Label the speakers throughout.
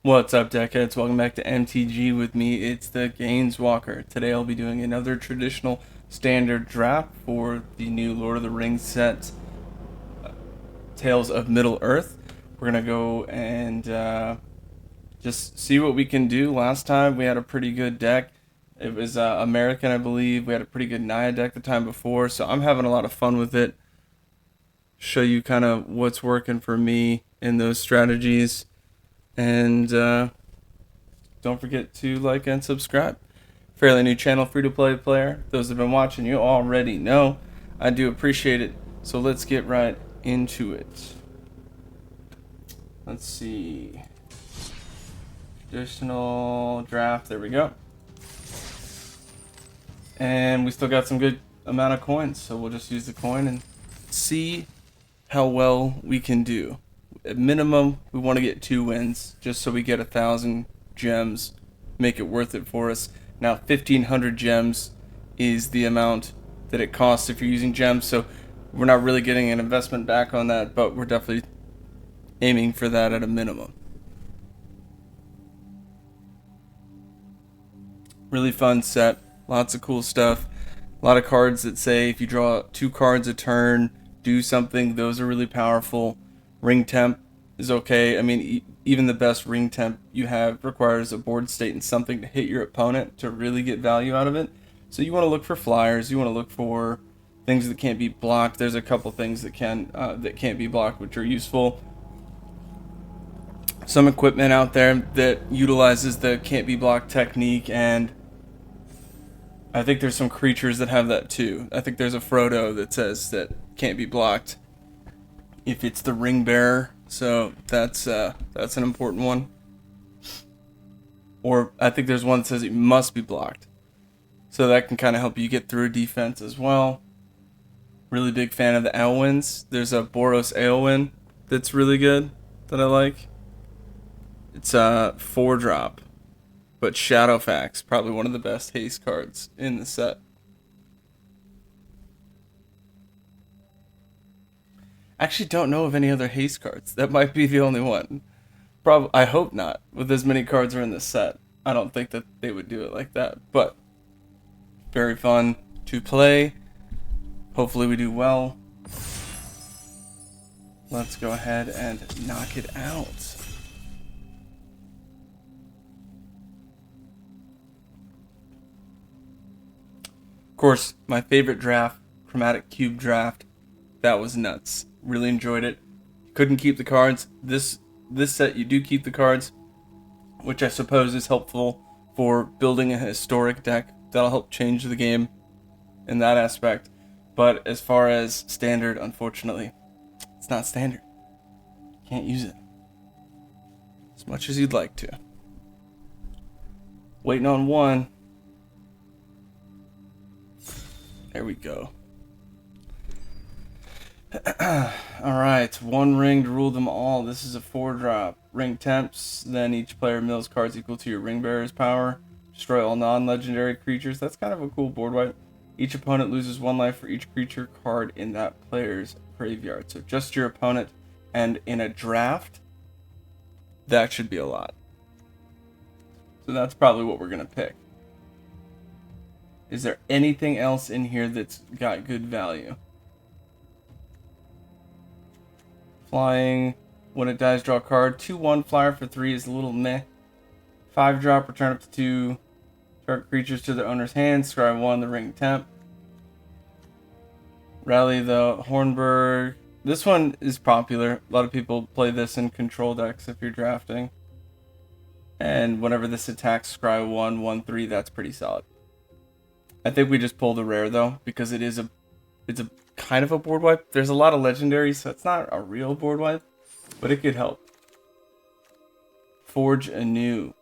Speaker 1: What's up, deckheads? Welcome back to MTG with me. It's the Gainswalker. Today I'll be doing another traditional standard draft for the new Lord of the Rings set, Tales of Middle-earth. We're going to go and just see what we can do. Last time we had a pretty good deck. It was American, I believe. We had a pretty good Naya deck the time before, so I'm having a lot of fun with it. Show you kind of what's working for me in those strategies. And don't forget to like and subscribe. Fairly new channel, free-to-play player. Those that have been watching, you already know. I do appreciate it. So let's get right into it. Let's see. Traditional draft. There we go. And we still got some good amount of coins. So we'll just use the coin and see how well we can do. At minimum, we want to get 2 wins, just so we get 1,000 gems, make it worth it for us. Now, 1,500 gems is the amount that it costs if you're using gems, so we're not really getting an investment back on that, but we're definitely aiming for that at a minimum. Really fun set, lots of cool stuff. A lot of cards that say if you draw 2 cards a turn, do something. Those are really powerful. Ring temp is okay. I mean, even the best ring temp you have requires a board state and something to hit your opponent to really get value out of it. So you want to look for flyers. You want to look for things that can't be blocked. There's a couple things that can't be blocked, which are useful. Some equipment out there that utilizes the can't be blocked technique, and I think there's some creatures that have that too. I think there's a Frodo that says that can't be blocked if it's the ring bearer, so that's an important one. Or I think there's one that says it must be blocked, so that can kind of help you get through a defense as well. Really big fan of the Elwins. There's a Boros Eowyn that's really good that I like. It's a 4-drop, but Shadowfax, probably one of the best haste cards in the set. Actually don't know of any other haste cards. That might be the only one. I hope not. With as many cards are in this set, I don't think that they would do it like that. But very fun to play. Hopefully we do well. Let's go ahead and knock it out. Of course, my favorite draft, Chromatic Cube draft. That was nuts. Really enjoyed it. Couldn't keep the cards. This set you do keep the cards, which I suppose is helpful for building a historic deck. That'll help change the game in that aspect. But as far as standard, unfortunately, it's not standard. Can't use it as much as you'd like to. Waiting on one. There we go. Alright, 1 ring to rule them all. This is a 4-drop. Ring temps, then each player mills cards equal to your ring bearer's power. Destroy all non-legendary creatures. That's kind of a cool board wipe. Each opponent loses 1 life for each creature card in that player's graveyard. So just your opponent, and in a draft, that should be a lot. So that's probably what we're going to pick. Is there anything else in here that's got good value? Flying. When it dies, draw a card. 2/1 flyer for 3 is a little meh. 5-drop, return up to 2 target creatures to their owner's hands. Scry 1, the ring temp. Rally the Hornburg. This one is popular. A lot of people play this in control decks if you're drafting. And whenever this attacks, scry 1, 1/3, that's pretty solid. I think we just pull the rare though, because it's a kind of a board wipe. There's a lot of legendaries, so it's not a real board wipe, but it could help. Forge anew.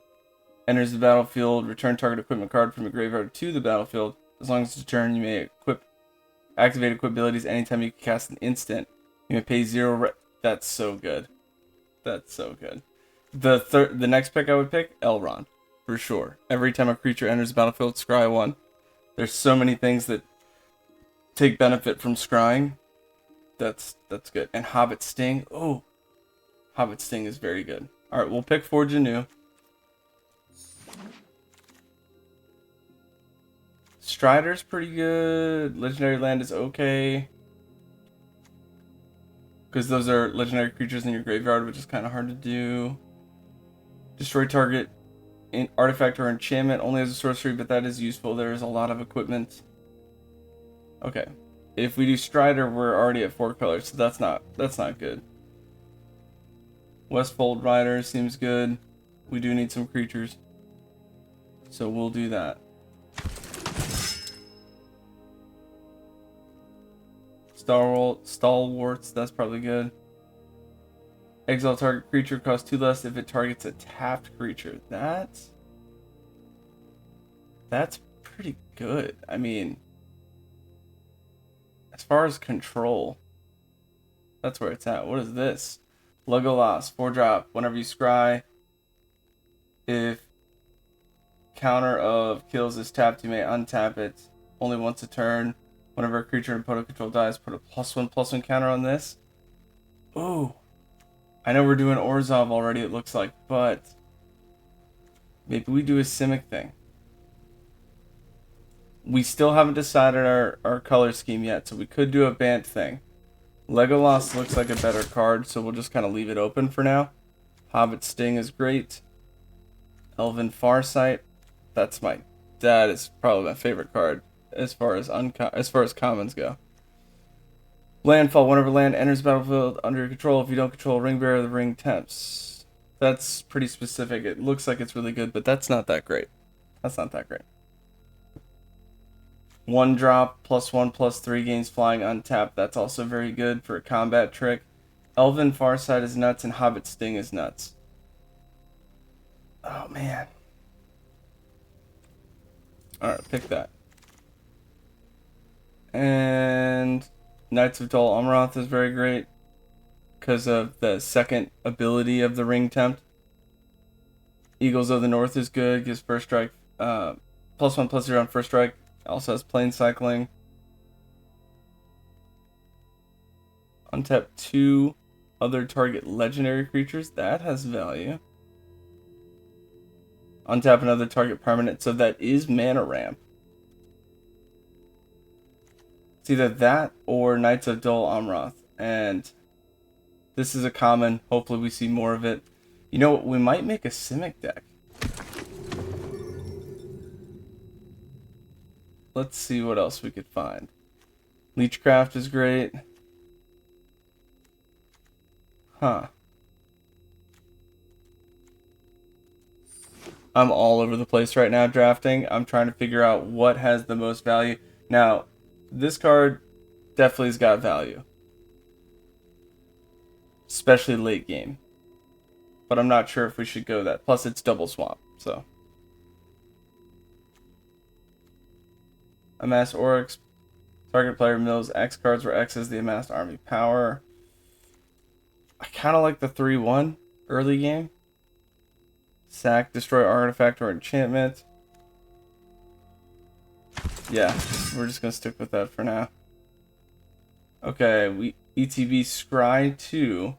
Speaker 1: Enters the battlefield, return target equipment card from your graveyard to the battlefield. As long as it's a turn, you may activate equip abilities anytime you can cast an instant. You may pay 0. That's so good. That's so good. The next pick I would pick, Elrond, for sure. Every time a creature enters the battlefield, scry 1. There's so many things that take benefit from scrying. That's good. And Hobbit Sting. Oh, Hobbit Sting is very good. All right, we'll pick Forge anew. Strider's pretty good. Legendary Land is okay. Because those are legendary creatures in your graveyard, which is kind of hard to do. Destroy target artifact or enchantment only as a sorcery, but that is useful. There is a lot of equipment. Okay. If we do Strider, we're already at 4 colors, so that's not good. Westfold Rider seems good. We do need some creatures. So we'll do that. Stalwarts, that's probably good. Exile target creature costs 2 less if it targets a tapped creature. That's pretty good. I mean, as far as control, that's where it's at. What is this? Legolas, 4-drop. Whenever you scry, if counter of kills is tapped, you may untap it only once a turn. Whenever a creature in opponent control dies, put a +1/+1 counter on this. Ooh. I know we're doing Orzhov already, it looks like, but maybe we do a Simic thing. We still haven't decided our color scheme yet, so we could do a Bant thing. Legolas looks like a better card, so we'll just kind of leave it open for now. Hobbit Sting is great. Elven Farsight, that is probably my favorite card as far as commons go. Landfall, whenever land enters the battlefield under your control, if you don't control a ring bearer, the ring tempts. That's pretty specific. It looks like it's really good, but that's not that great. 1-drop, +1/+3 gains flying untapped. That's also very good for a combat trick. Elven Farsight is nuts, and Hobbit Sting is nuts. Oh, man. Alright, pick that. And Knights of Dol Amroth is very great because of the second ability of the ring tempt. Eagles of the North is good, gives first strike, +1/+0 on first strike. Also has plane cycling. Untap 2 other target legendary creatures. That has value. Untap another target permanent. So that is mana ramp. It's either that or Knights of Dol Amroth. And this is a common. Hopefully we see more of it. You know what? We might make a Simic deck. Let's see what else we could find. Leechcraft is great. Huh. I'm all over the place right now drafting. I'm trying to figure out what has the most value. Now, this card definitely has got value. Especially late game. But I'm not sure if we should go that. Plus, it's double swamp, so. Amass Oryx. Target player mills X cards where X is the amassed army power. I kind of like the 3/1 early game. Sack, destroy artifact or enchantment. Yeah, we're just going to stick with that for now. Okay, we ETB Scry 2.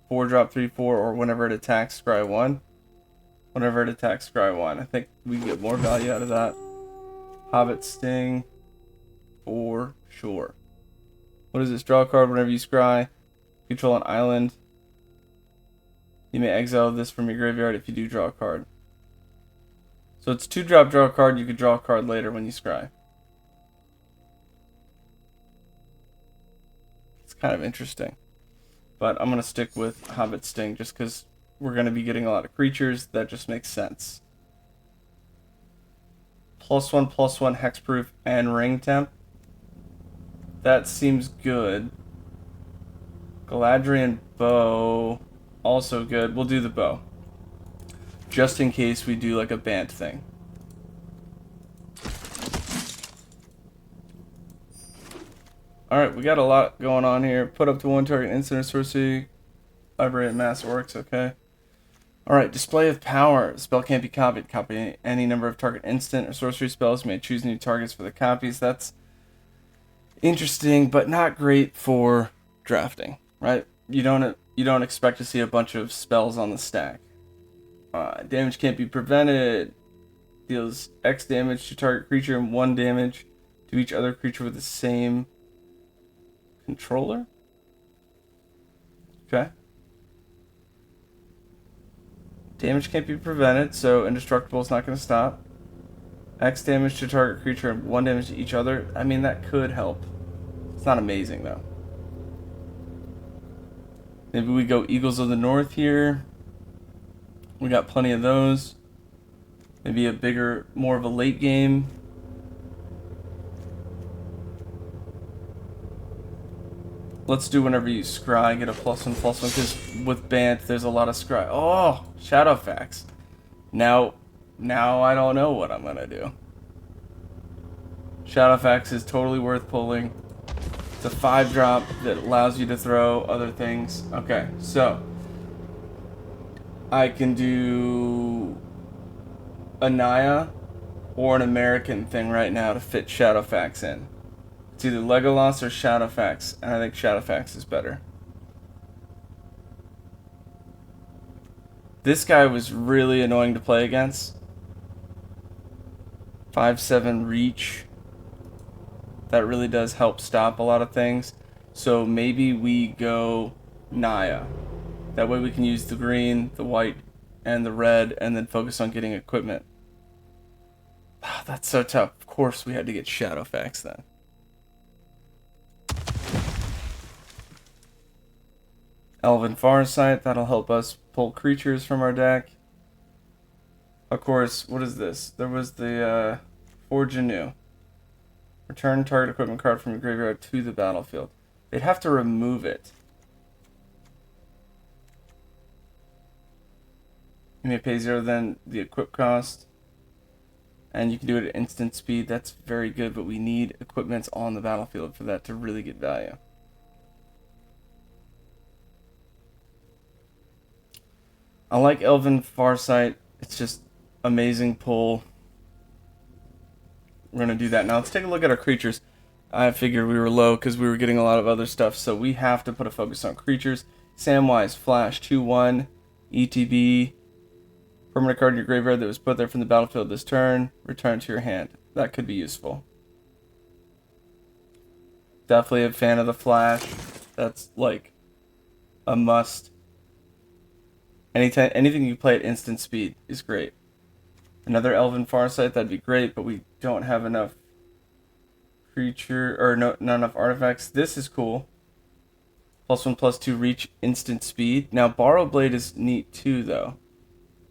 Speaker 1: 4-drop 3/4 or whenever it attacks Scry 1. Whenever it attacks Scry 1. I think we can get more value out of that. Hobbit Sting. For sure. What is this? Draw a card whenever you scry. Control an island. You may exile this from your graveyard if you do draw a card. So it's 2-drop, draw a card. You could draw a card later when you scry. It's kind of interesting. But I'm going to stick with Hobbit Sting just because we're going to be getting a lot of creatures. That just makes sense. +1/+1 hexproof and ring temp. That seems good. Galadriel bow, also good. We'll do the bow. Just in case we do like a Bant thing. Alright, we got a lot going on here. Put up to 1 target instant or sorcery. Library at Mass Orcs, okay. Alright, display of power. Spell can't be copied. Copy any number of target instant or sorcery spells. You may choose new targets for the copies. That's interesting, but not great for drafting, right? You don't expect to see a bunch of spells on the stack. Damage can't be prevented. deals X damage to target creature and 1 damage to each other creature with the same controller. Okay. Damage can't be prevented, so indestructible is not going to stop. X damage to target creature and 1 damage to each other. I mean, that could help. It's not amazing, though. Maybe we go Eagles of the North here. We got plenty of those. Maybe a bigger, more of a late game. Let's do whenever you scry, get a +1/+1, because with Bant, there's a lot of scry. Oh, Shadowfax. Now I don't know what I'm gonna do. Shadowfax is totally worth pulling. It's a 5-drop that allows you to throw other things. Okay, so I can do a Naya or an American thing right now to fit Shadowfax in. It's either Legolas or Shadowfax, and I think Shadowfax is better. This guy was really annoying to play against. 5/7 reach. That really does help stop a lot of things. So maybe we go Naya. That way we can use the green, the white, and the red, and then focus on getting equipment. Oh, that's so tough. Of course we had to get Shadowfax then. Elven Farsight, that'll help us pull creatures from our deck. Of course, what is this? There was the Forge Anew. Return target equipment card from your graveyard to the battlefield. They'd have to remove it. You may pay 0 then the equip cost. And you can do it at instant speed. That's very good, but we need equipments on the battlefield for that to really get value. I like Elven Farsight. It's just amazing pull. We're going to do that. Now let's take a look at our creatures. I figured we were low because we were getting a lot of other stuff, so we have to put a focus on creatures. Samwise, Flash, 2/1, ETB. Permanent card in your graveyard that was put there from the battlefield this turn. Return to your hand. That could be useful. Definitely a fan of the Flash. That's like a must. Anything you play at instant speed is great. Another Elven Farsight, that'd be great, but we don't have enough creature, or not enough artifacts. This is cool. +1/+2 reach instant speed. Now Borrow Blade is neat too, though.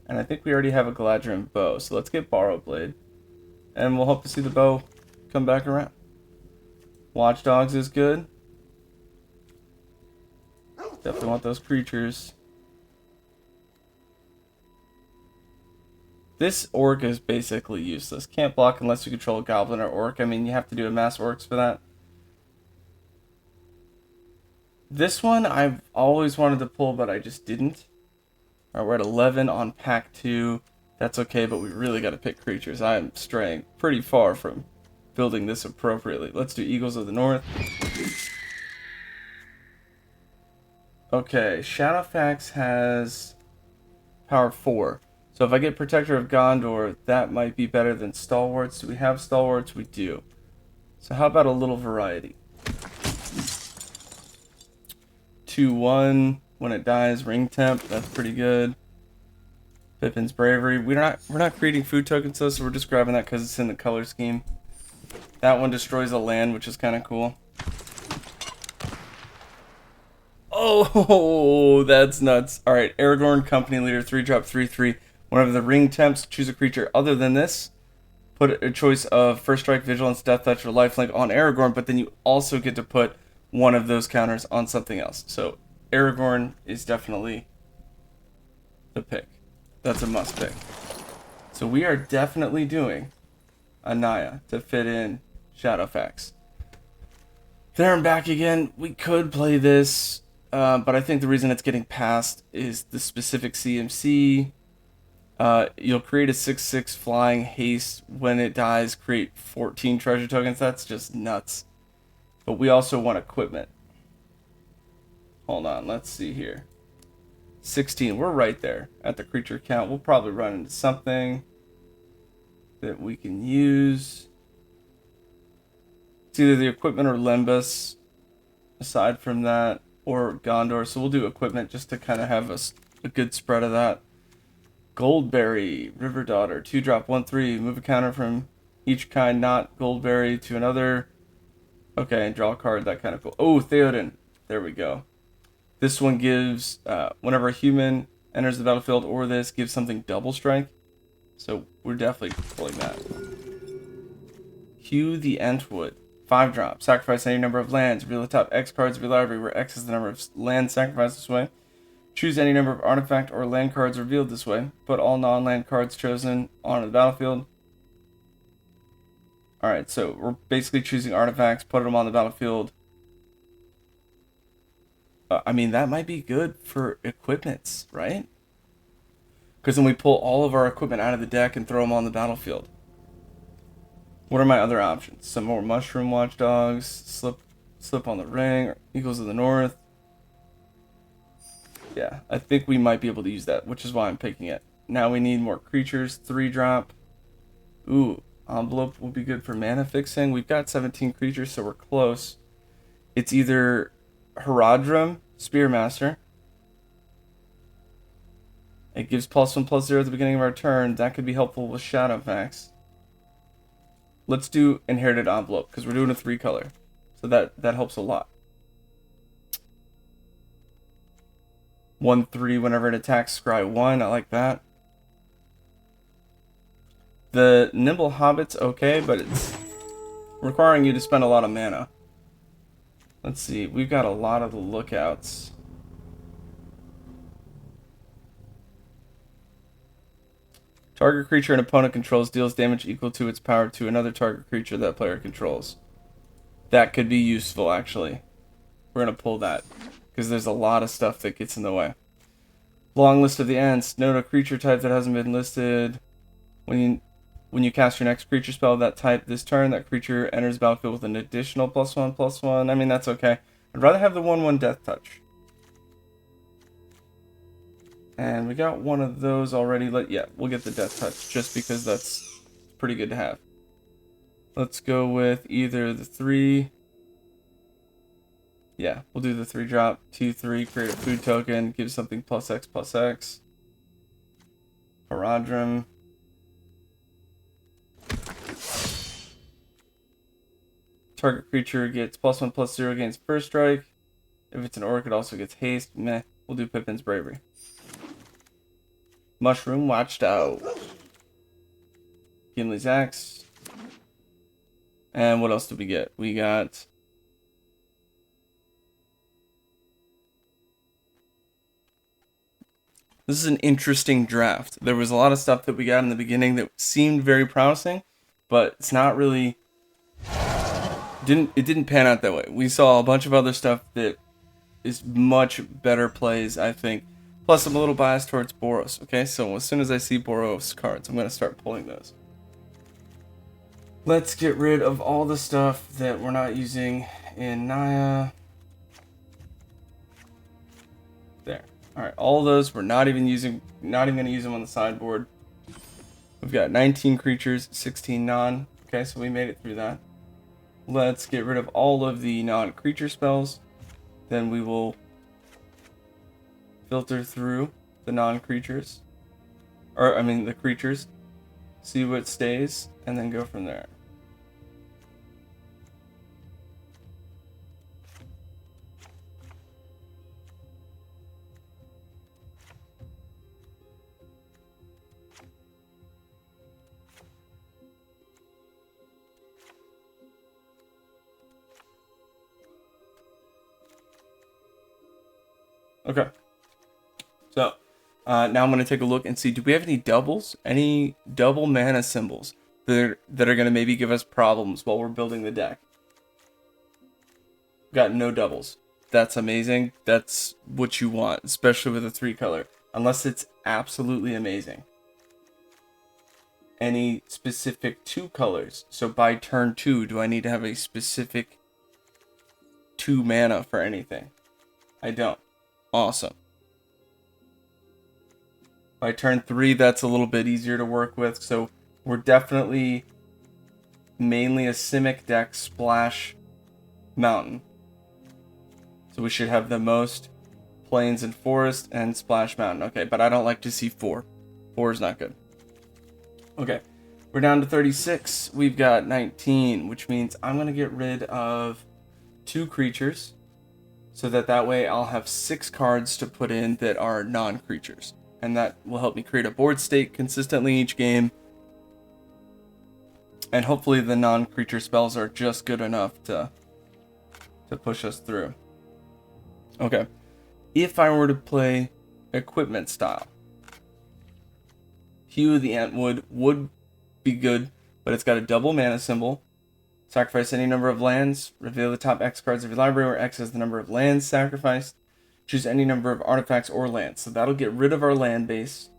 Speaker 1: And I think we already have a Galadrim bow, so let's get Borrow Blade. And we'll hope to see the bow come back around. Watchdogs is good. Definitely want those creatures. This orc is basically useless. Can't block unless you control a goblin or orc. I mean, you have to do a mass orcs for that. This one I've always wanted to pull, but I just didn't. Alright, we're at 11 on pack 2. That's okay, but we really got to pick creatures. I am straying pretty far from building this appropriately. Let's do Eagles of the North. Okay, Shadowfax has power 4. So if I get Protector of Gondor, that might be better than Stalwarts. Do we have Stalwarts? We do. So how about a little variety? 2/1. When it dies, Ring Temp. That's pretty good. Pippin's Bravery. We're not creating food tokens though, so we're just grabbing that because it's in the color scheme. That one destroys a land, which is kind of cool. Oh, that's nuts. All right, Aragorn, Company Leader, 3-drop, 3/3. Whenever the ring tempts, choose a creature other than this. Put a choice of First Strike, Vigilance, Death Touch, or Lifelink on Aragorn, but then you also get to put one of those counters on something else. So Aragorn is definitely the pick. That's a must pick. So we are definitely doing a Naya to fit in Shadowfax. There and back again. We could play this, but I think the reason it's getting passed is the specific CMC. You'll create a 6/6 flying haste. When it dies, create 14 treasure tokens. That's just nuts. But we also want equipment. Hold on, let's see here. 16, we're right there at the creature count. We'll probably run into something. that we can use. It's either the equipment or Lembas, aside from that, or Gondor. So we'll do equipment just to kind of have a good spread of that. Goldberry, River Daughter, 2-drop, 1/3. Move a counter from each kind not Goldberry to another. Okay, and draw a card, that kind of cool. Oh, Theoden. There we go. This one gives, whenever a human enters the battlefield or this, gives something double strike. So we're definitely pulling that. Hugh the Entwood. 5-drop. Sacrifice any number of lands. Reveal the top X cards of your library, where X is the number of land sacrificed this way. Choose any number of artifact or land cards revealed this way. Put all non-land cards chosen onto the battlefield. Alright, so we're basically choosing artifacts, put them on the battlefield. I mean, that might be good for equipments, right? Because then we pull all of our equipment out of the deck and throw them on the battlefield. What are my other options? Some more Mushroom Watchdogs, Slip on the Ring, Eagles of the North. Yeah, I think we might be able to use that, which is why I'm picking it. Now we need more creatures, 3-drop. Ooh, Envelope will be good for mana fixing. We've got 17 creatures, so we're close. It's either Haradrim, Spearmaster. It gives +1/+0 at the beginning of our turn. That could be helpful with Shadowfax. Let's do Inherited Envelope, because we're doing a 3-color. So that helps a lot. 1/3 whenever it attacks, scry 1. I like that. The Nimble Hobbit's okay, but it's requiring you to spend a lot of mana. Let's see. We've got a lot of the lookouts. Target creature an opponent controls deals damage equal to its power to another target creature that player controls. That could be useful, actually. We're going to pull that, because there's a lot of stuff that gets in the way. Long list of the ants. Note a creature type that hasn't been listed. When you cast your next creature spell of that type this turn, that creature enters the battlefield with an additional +1/+1. I mean, that's okay. I'd rather have the 1/1 Death Touch. And we got one of those already. Yeah, we'll get the Death Touch, just because that's pretty good to have. Let's go with either the 3... Yeah, we'll do the 3-drop, 2/3, create a food token, give something +X/+X. Haradrim. Target creature gets +1/+0 against first strike. If it's an orc, it also gets haste. Meh. We'll do Pippin's Bravery. Mushroom Watchdog. Gimli's Axe. And what else did we get? We got... This is an interesting draft. There was a lot of stuff that we got in the beginning that seemed very promising, but it's not really... It didn't pan out that way. We saw a bunch of other stuff that is much better plays, I think. Plus, I'm a little biased towards Boros, okay? So as soon as I see Boros cards, I'm going to start pulling those. Let's get rid of all the stuff that we're not using in Naya. There. Alright, all those we're not even going to use them on the sideboard. We've got 19 creatures, 16 non. Okay, so we made it through that. Let's get rid of all of the non-creature spells. Then we will filter through the non-creatures. Or, I mean, the creatures. See what stays, and then go from there. Okay. So, now I'm going to take a look and see, do we have any doubles? Any double mana symbols that are going to maybe give us problems while we're building the deck? Got no doubles. That's amazing. That's what you want, especially with a 3-color. Unless it's absolutely amazing. Any specific 2 colors? So by turn 2, do I need to have a specific 2 mana for anything? I don't. Awesome. By turn 3, that's a little bit easier to work with. So we're definitely mainly a Simic deck splash mountain. So we should have the most plains and forest and splash mountain. Okay, but I don't like to see 4. 4 is not good. Okay, we're down to 36. We've got 19, which means I'm going to get rid of 2 creatures so that way I'll have 6 cards to put in that are non-creatures. And that will help me create a board state consistently each game. And hopefully the non-creature spells are just good enough to push us through. Okay. If I were to play equipment style, Hue of the Antwood would be good, but it's got a double mana symbol. Sacrifice any number of lands, reveal the top X cards of your library, where X is the number of lands sacrificed. Choose any number of artifacts or lands. So that'll get rid of our land base,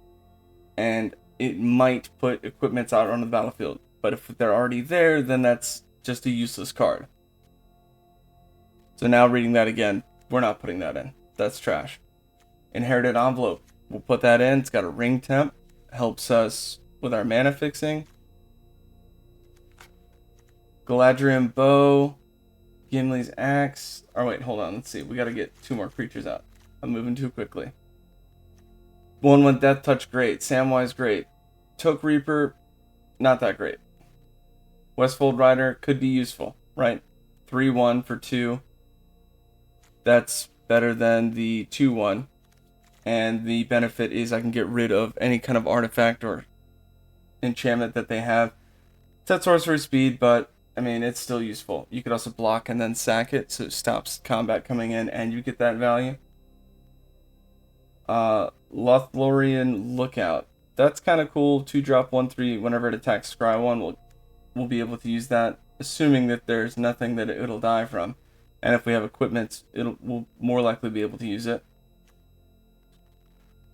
Speaker 1: and it might put equipments out on the battlefield. But if they're already there, then that's just a useless card. So now reading that again, we're not putting that in. That's trash. Inherited Envelope. We'll put that in. It's got a ring temp. Helps us with our mana fixing. Galadriel Bow. Gimli's Axe. Oh wait, hold on. Let's see. We got to get 2 more creatures out. I'm moving too quickly. 1/1 Death Touch, great. Samwise, great. Toke Reaper, not that great. Westfold Rider could be useful, right? 3/1 for 2. That's better than the 2/1. And the benefit is I can get rid of any kind of artifact or enchantment that they have. It's at sorcery speed, but I mean, it's still useful. You could also block and then sack it, so it stops combat coming in and you get that value. Lothlorien Lookout. That's kind of cool. 2-drop 1/3. Whenever it attacks Scry 1, we'll be able to use that, assuming that there's nothing that it'll die from. And if we have equipment, we'll more likely be able to use it.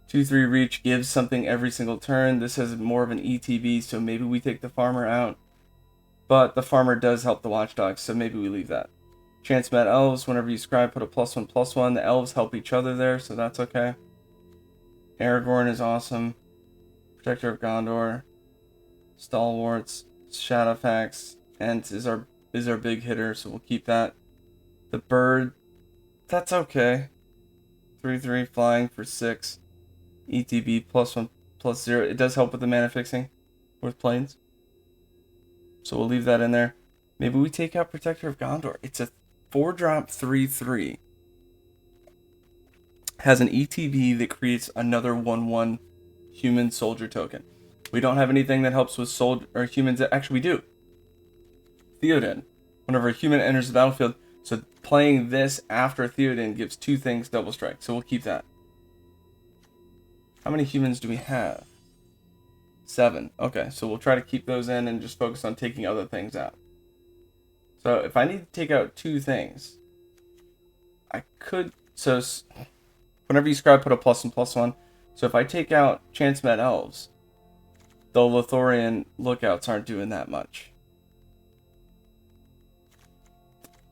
Speaker 1: 2/3 reach gives something every single turn. This has more of an ETB, so maybe we take the farmer out. But the farmer does help the watchdogs, so maybe we leave that. Chance Met Elves, whenever you scry, put a +1/+1. The elves help each other there, so that's okay. Aragorn is awesome. Protector of Gondor. Stalwarts. Shadowfax. Ent is our big hitter, so we'll keep that. The bird, that's okay. 3/3 flying for 6. ETB +1/+0. It does help with the mana fixing with planes. So we'll leave that in there. Maybe we take out Protector of Gondor. It's a 4-drop 3/3. Has an ETB that creates another 1/1 human soldier token. We don't have anything that helps with humans. Actually, we do. Theoden. Whenever a human enters the battlefield, so playing this after Theoden gives 2 things double strike. So we'll keep that. How many humans do we have? 7. Okay, so we'll try to keep those in and just focus on taking other things out. So if I need to take out 2 things, I could. So whenever you scry, put a +1/+1. So if I take out Chance Met Elves, the Lothlorien Lookouts aren't doing that much.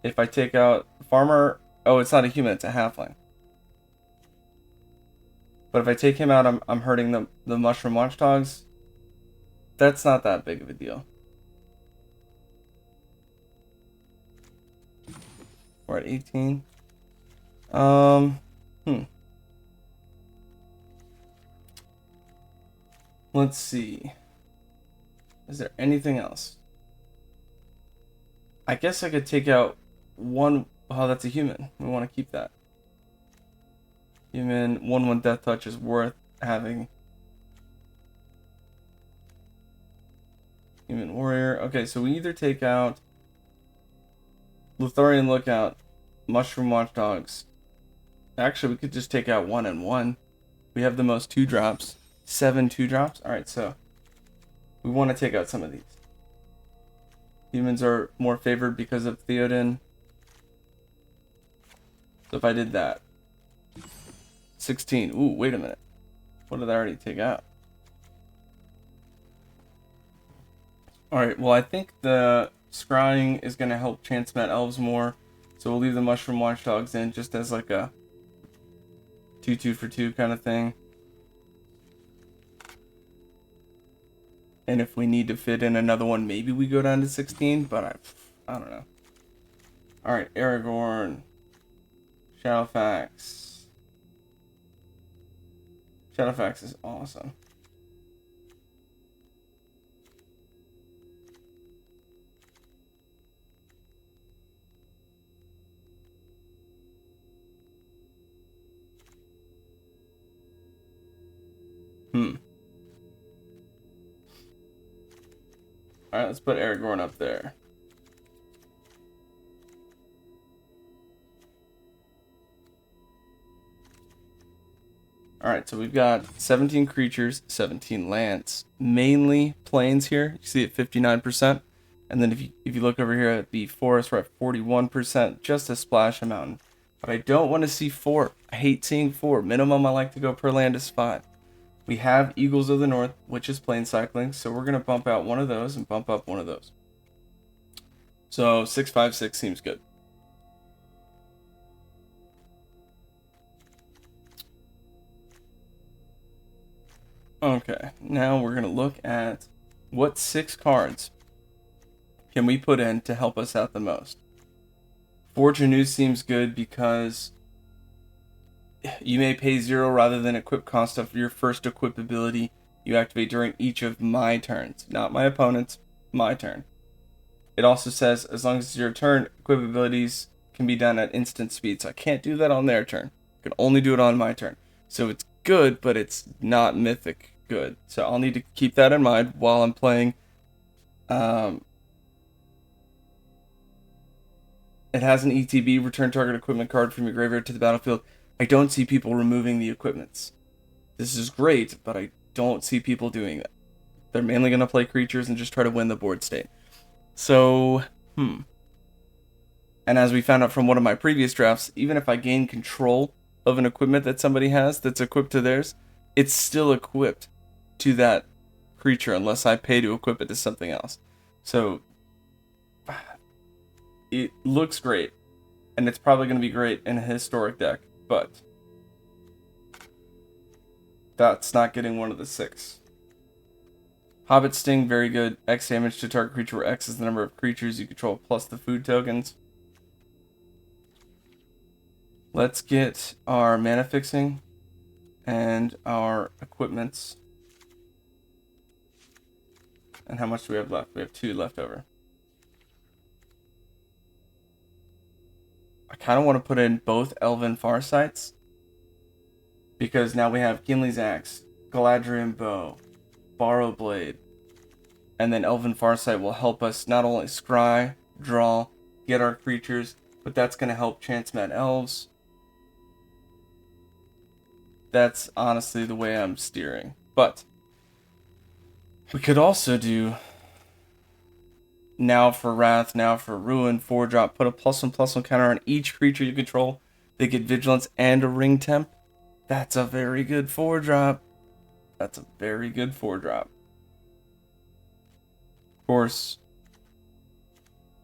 Speaker 1: If I take out Farmer, oh, it's not a human, it's a halfling. But if I take him out, I'm hurting the Mushroom Watchdogs. That's not that big of a deal. We're at 18. Let's see. Is there anything else? I guess I could take out one. Oh, that's a human. We want to keep that. Human 1/1 Death Touch is worth having. Human Warrior. Okay, so we either take out Lothlorien Lookout, Mushroom Watchdogs. Actually, we could just take out 1 and 1. We have the most 2-drops. 7 2-drops. Alright, so we want to take out some of these. Humans are more favored because of Theoden. So if I did that. 16. Ooh, wait a minute. What did I already take out? Alright, well I think the scrying is going to help Chance Met Elves more. So we'll leave the Mushroom Watchdogs in just as like a 2/2 for 2 kind of thing. And if we need to fit in another one, maybe we go down to 16, but I don't know. Alright, Aragorn. Shadowfax. Shadowfax is awesome. Alright, let's put Aragorn up there. Alright, so we've got 17 creatures, 17 lands. Mainly plains here. You see it 59%. And then if you look over here at the forest, we're at 41%. Just a splash of mountain. But I don't want to see 4. I hate seeing 4. Minimum I like to go per land is 5. We have Eagles of the North, which is plain cycling. So we're going to bump out one of those and bump up one of those. So 656 seems good. Okay, now we're going to look at what 6 cards can we put in to help us out the most. Fortune News seems good because you may pay 0 rather than equip cost of your first equip ability you activate during each of my turns. Not my opponent's, my turn. It also says as long as it's your turn, equip abilities can be done at instant speed. So I can't do that on their turn. I can only do it on my turn. So it's good, but it's not mythic good. So I'll need to keep that in mind while I'm playing. It has an ETB, return target equipment card from your graveyard to the battlefield. I don't see people removing the equipments. This is great, but I don't see people doing that. They're mainly going to play creatures and just try to win the board state. So, And as we found out from one of my previous drafts, even if I gain control of an equipment that somebody has that's equipped to theirs, it's still equipped to that creature unless I pay to equip it to something else. So, it looks great, and it's probably going to be great in a historic deck, but that's not getting one of the 6. Hobbit Sting, very good. X damage to target creature, where X is the number of creatures you control plus the food tokens. Let's get our mana fixing and our equipments. And how much do we have left? We have 2 left over. I kind of want to put in both Elven Farsights, because now we have Gimli's Axe, Galadriel Bow, Borrow Blade, and then Elven Farsight will help us not only scry, draw, get our creatures, but that's going to help Chance Mad Elves. That's honestly the way I'm steering. But we could also do Now for Wrath, Now for Ruin, 4-drop, put a +1/+1 counter on each creature you control. They get Vigilance and a Ring Temp. That's a very good 4-drop. That's a very good 4-drop. Of course,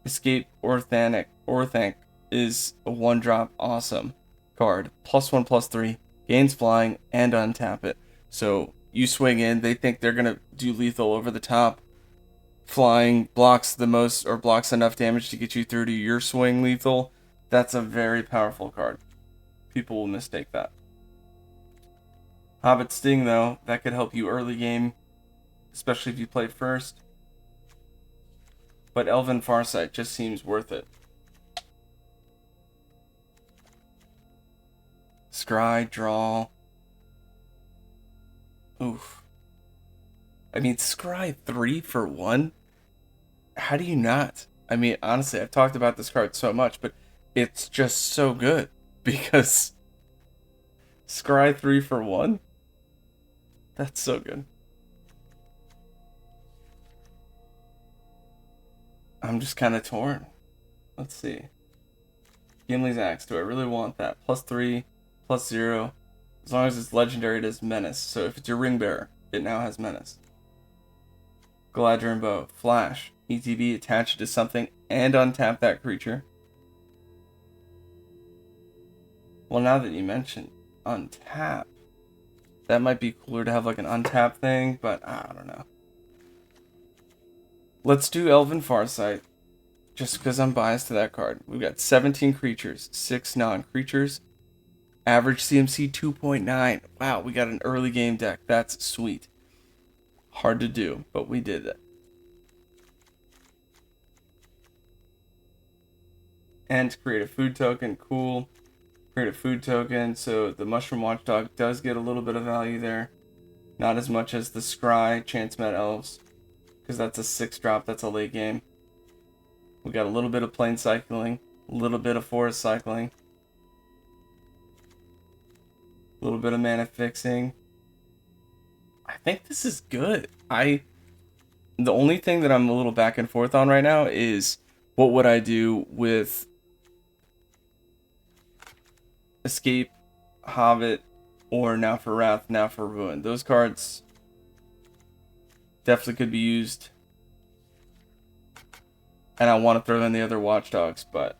Speaker 1: Escape Orthanc is a 1-drop awesome card. +1/+3, gains flying, and untap it. So you swing in, they think they're going to do lethal over the top. Flying blocks the most, or blocks enough damage to get you through to your swing lethal. That's a very powerful card. People will mistake that. Hobbit Sting, though, that could help you early game, especially if you play first. But Elven Farsight just seems worth it. Scry, draw. Oof. I mean, Scry 3 for 1? How do you not? I mean, honestly, I've talked about this card so much, but it's just so good. Because Scry 3 for 1? That's so good. I'm just kind of torn. Let's see. Gimli's Axe. Do I really want that? +3, +0. As long as it's legendary, it is Menace. So if it's your Ring Bearer, it now has Menace. Galadriel Bow. Flash. ETB, attach it to something and untap that creature. Well, now that you mention untap, that might be cooler to have like an untap thing, but I don't know. Let's do Elven Farsight, just because I'm biased to that card. We've got 17 creatures, 6 non-creatures, average CMC 2.9. Wow, we got an early game deck. That's sweet. Hard to do, but we did it. And create a food token, cool. Create a food token, so the Mushroom Watchdog does get a little bit of value there. Not as much as the Scry Chance-Met Elves, because that's a 6-drop, that's a late game. We got a little bit of plane cycling, a little bit of forest cycling, a little bit of mana fixing. I think this is good. The only thing that I'm a little back and forth on right now is what would I do with Escape, Hobbit, or Now for Wrath, Now for Ruin. Those cards definitely could be used. And I want to throw in the other Watchdogs, but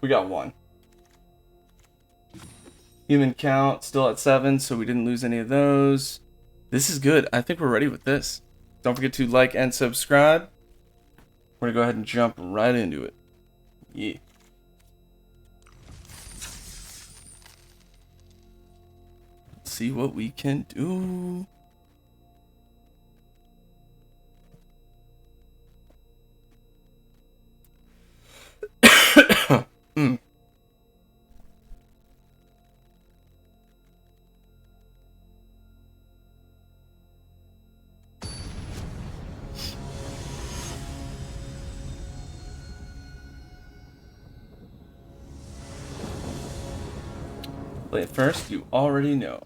Speaker 1: we got one. Human count still at 7, so we didn't lose any of those. This is good. I think we're ready with this. Don't forget to like and subscribe. We're going to go ahead and jump right into it. Yeah. Let's see what we can do. Play it first, you already know.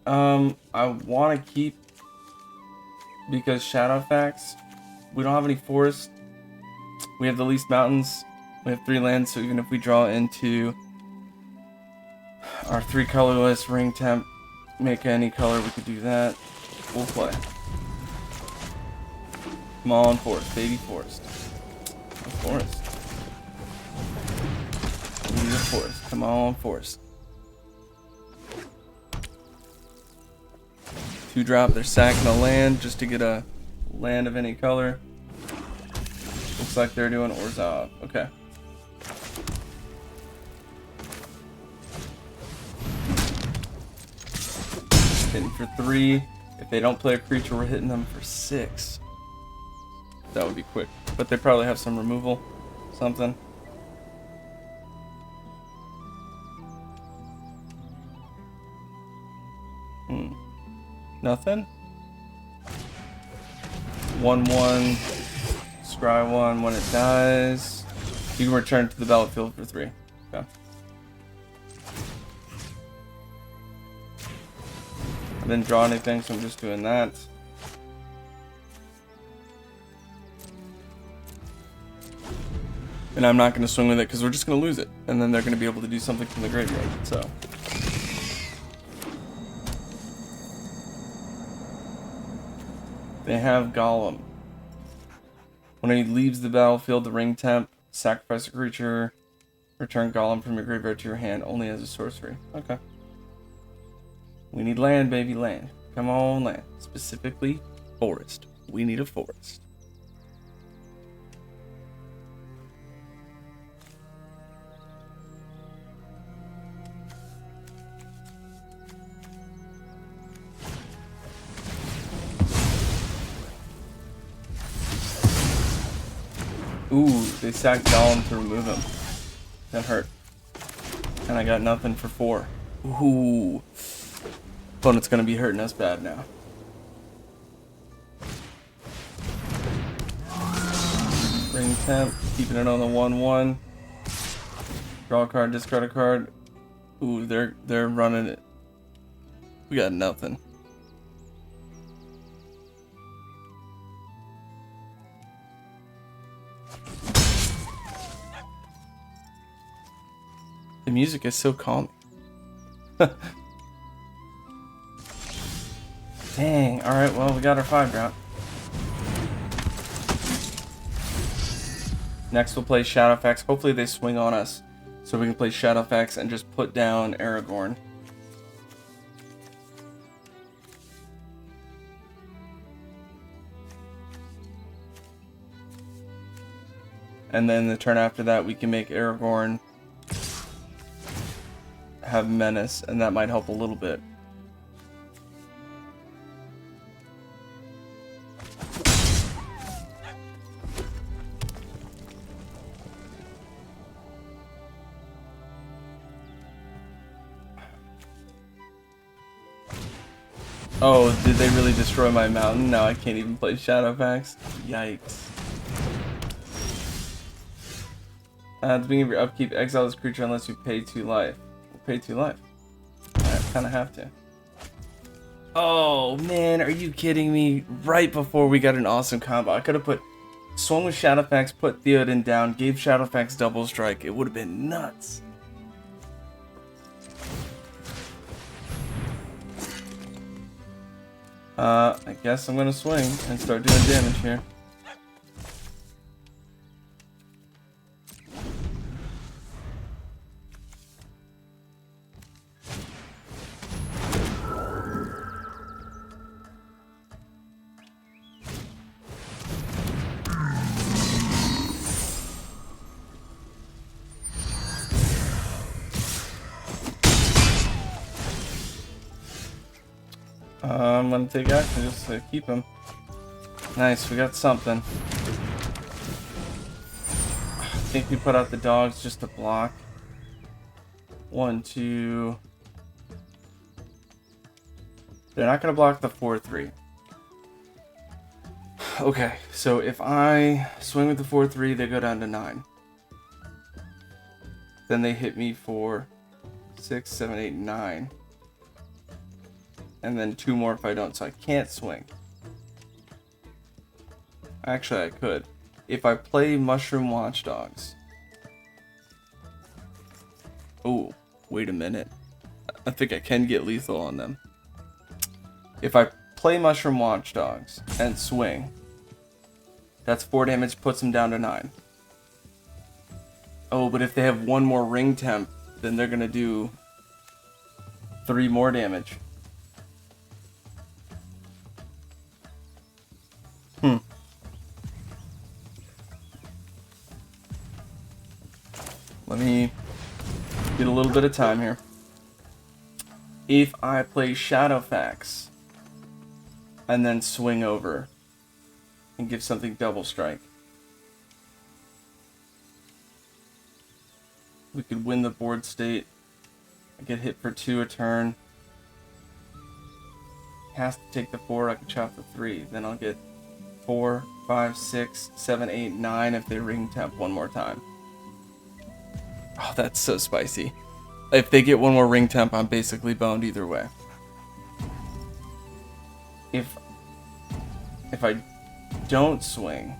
Speaker 1: I want to keep, because Shadowfax, we don't have any forests. We have the least mountains. We have 3 lands, so even if we draw into our 3 colorless ring temp, make any color, we could do that. We'll play. Come on, forest, baby forest. A forest. We need a forest. Come on, forest. 2-drop, they're sacking a land just to get a land of any color. Looks like they're doing Orzhov. Okay. Hitting for 3. If they don't play a creature, we're hitting them for 6. That would be quick. But they probably have some removal. Something. Nothing? 1/1. Scry 1 when it dies. You can return to the battlefield for 3. Okay. I didn't draw anything, so I'm just doing that. And I'm not going to swing with it because we're just going to lose it. And then they're going to be able to do something from the graveyard. So. They have Golem. When he leaves the battlefield, the ring temp, sacrifice a creature, return Golem from your graveyard to your hand only as a sorcery. Okay. We need land, baby, land. Come on, land. Specifically, forest. We need a forest. Ooh, they sacked Golem to remove him. That hurt. And I got nothing for 4. Ooh. Opponent's gonna be hurting us bad now. Ring temp, keeping it on the 1/1. Draw a card, discard a card. Ooh, they're running it. We got nothing. The music is so calming. Dang, alright, well, we got our 5-drop. Next we'll play Shadowfax. Hopefully they swing on us, so we can play Shadowfax and just put down Aragorn. And then the turn after that, we can make Aragorn have Menace, and that might help a little bit. Oh, did they really destroy my mountain? Now I can't even play Shadowfax? Yikes. At the beginning of your upkeep, exile this creature unless you pay 2 life. Pay 2 life. I kind of have to. Oh, man, are you kidding me? Right before we got an awesome combo. I could have swung with Shadowfax, put Theoden down, gave Shadowfax double strike. It would have been nuts. I guess I'm gonna swing and start doing damage here. I'm gonna take action just to keep him. Nice, we got something. I think we put out the dogs just to block. 1, 2. They're not gonna block the 4/3. Okay, so if I swing with the 4/3, they go down to 9. Then they hit me for 6, 7, 8, 9. And then 2 more if I don't, so I can't swing. Actually, I could. If I play Mushroom Watchdogs. Oh, wait a minute. I think I can get lethal on them. If I play Mushroom Watchdogs and swing, that's 4 damage, puts them down to 9. Oh, but if they have 1 more ring temp, then they're gonna do 3 more damage. Let me get a little bit of time here. If I play Shadowfax and then swing over and give something double strike, we could win the board state. I get hit for 2 a turn. Has to take the 4, I can chop the 3. Then I'll get 4, 5, 6, 7, 8, 9 if they ring temp 1 more time. Oh, that's so spicy. If they get 1 more ring temp, I'm basically boned either way. If I don't swing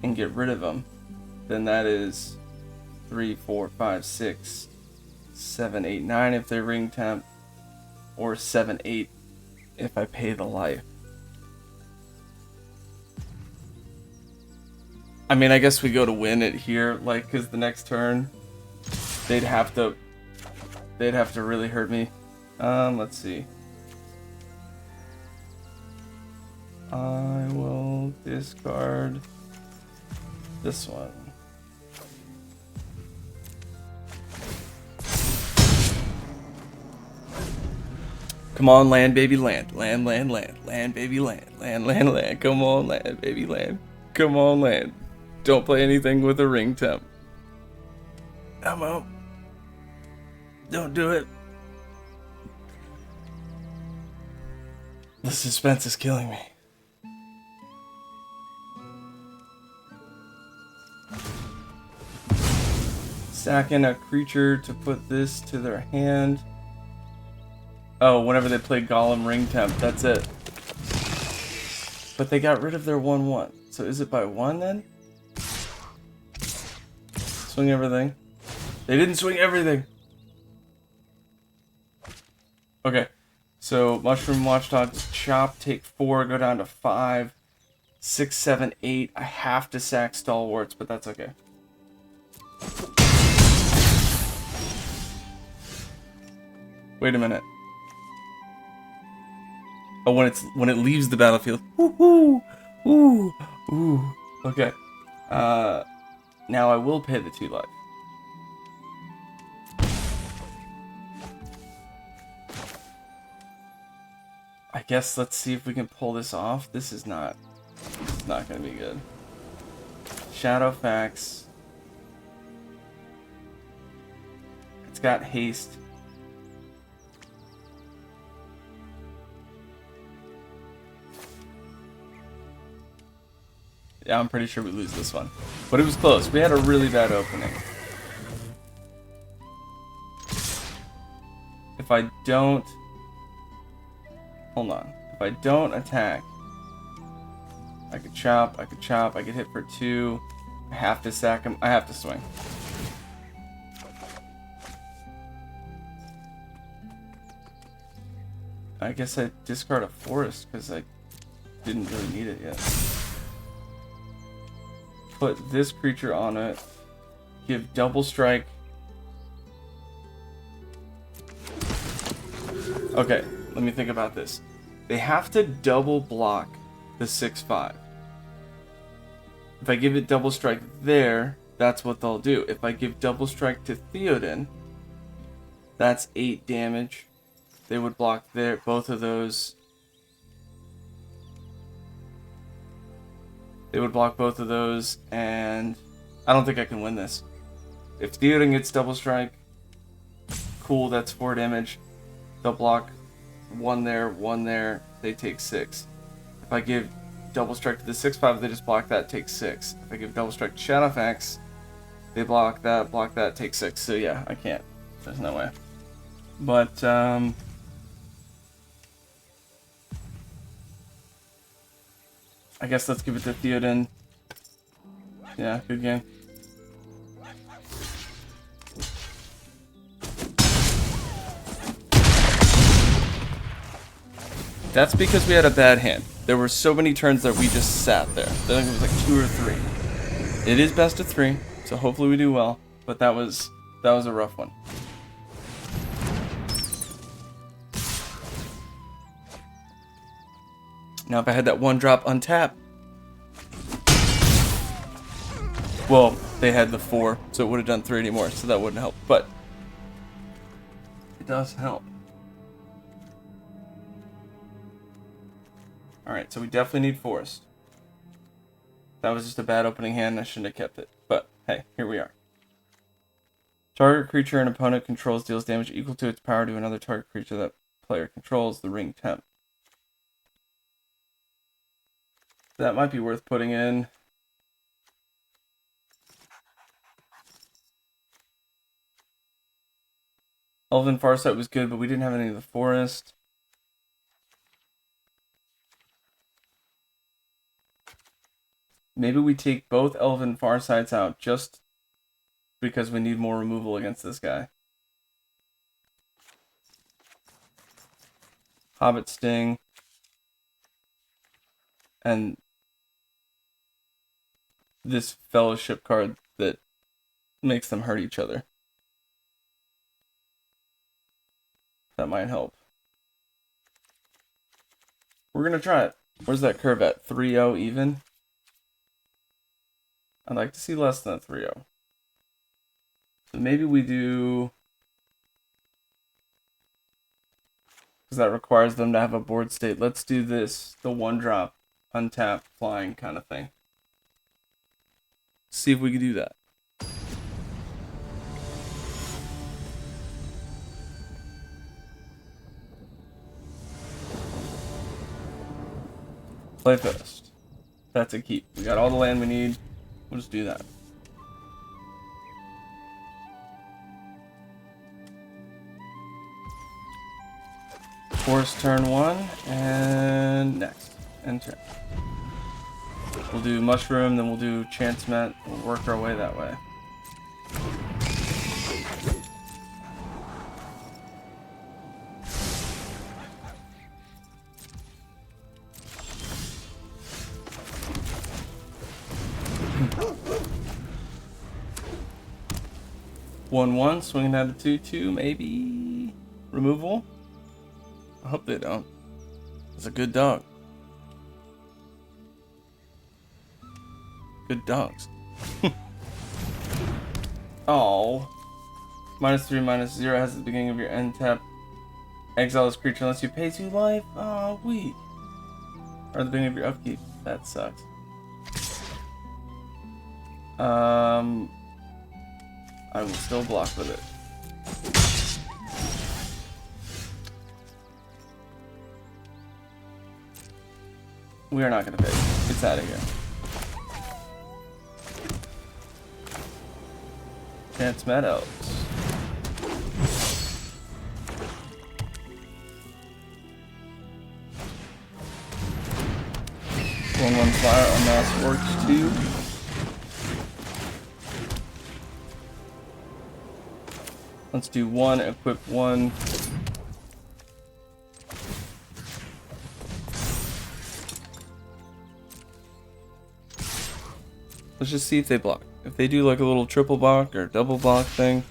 Speaker 1: and get rid of them, then that is 3, 4, 5, 6, 7, 8, 9 if they ring temp, or 7, 8 if I pay the life. I mean, I guess we go to win it here, like, because the next turn, they'd have to really hurt me. Let's see. I will discard this one. Come on, land, baby, land. Land, land, land. Land, baby, land. Land, land, land. Come on, land, baby, land. Come on, land. Don't play anything with a ring temp. I'm out. Don't do it. The suspense is killing me. Sacking a creature to put this to their hand. Oh, whenever they play Golem ring temp, that's it. But they got rid of their 1/1. So is it by 1 then? Swing everything. They didn't swing everything. Okay. So Mushroom Watchdogs chop, take 4, go down to 5, 6, 7, 8. I have to sack Stalwarts, but that's okay. Wait a minute. Oh, when it leaves the battlefield. Ooh, ooh, ooh, ooh. Okay. Now I will pay the 2 life. I guess let's see if we can pull this off. This is not going to be good. Shadowfax. It's got haste. Yeah, I'm pretty sure we lose this one. But it was close. We had a really bad opening. If I don't... Hold on. If I don't attack, I could chop, I could hit for 2. I have to sack him. I have to swing. I guess I discard a forest because I didn't really need it yet. Put this creature on it. Give double strike. Okay, let me think about this. They have to double block the 6/5. If I give it double strike there, that's what they'll do. If I give double strike to Theoden, that's 8 damage. They would block there, both of those. They would block both of those, and I don't think I can win this. If Theoden gets double strike, cool, that's 4 damage. They'll block 1 there, they take 6. If I give double strike to the 6/5, they just block that, take 6. If I give double strike to Shadowfax, they block that, take 6. So yeah, I can't. There's no way. But, I guess let's give it to Theoden. Yeah, good game. That's because we had a bad hand. There were so many turns that we just sat there. I think it was like 2 or 3. It is best of 3, so hopefully we do well. But that was a rough one. Now if I had that 1-drop untap, well, they had the 4, so it would have done 3 anymore, so that wouldn't help. But it does help. Alright, so we definitely need forest. That was just a bad opening hand, I shouldn't have kept it. But, hey, here we are. Target creature an opponent controls deals damage equal to its power to another target creature that player controls, the ring temp. That might be worth putting in. Elven Farsight was good, but we didn't have any of the forest. Maybe we take both Elven Farsights out just because we need more removal against this guy. Hobbit Sting. And this Fellowship card that makes them hurt each other. That might help. We're going to try it. Where's that curve at? 3-0 even? I'd like to see less than a 3-0. So maybe we do... because that requires them to have a board state. Let's do this. The 1-drop, untap, flying kind of thing. See if we can do that. Play first. That's a keep. We got all the land we need. We'll just do that. Force turn 1, and next. End turn. We'll do Mushroom, then we'll do Chancement. We'll work our way that way. One, swinging out of 2/2, maybe removal. I hope they don't. It's a good dog. Good dogs. Oh. -3, -0 has the beginning of your end tap. Exile this creature unless you pay 2 life. Oh, weak. Or the beginning of your upkeep. That sucks. I will still block with it. We are not going to pay. It's out of here. Chance Meadows. One flyer on Mass Orcs 2. Let's do 1, equip 1. Let's just see if they block. If they do like a little triple block or double block thing.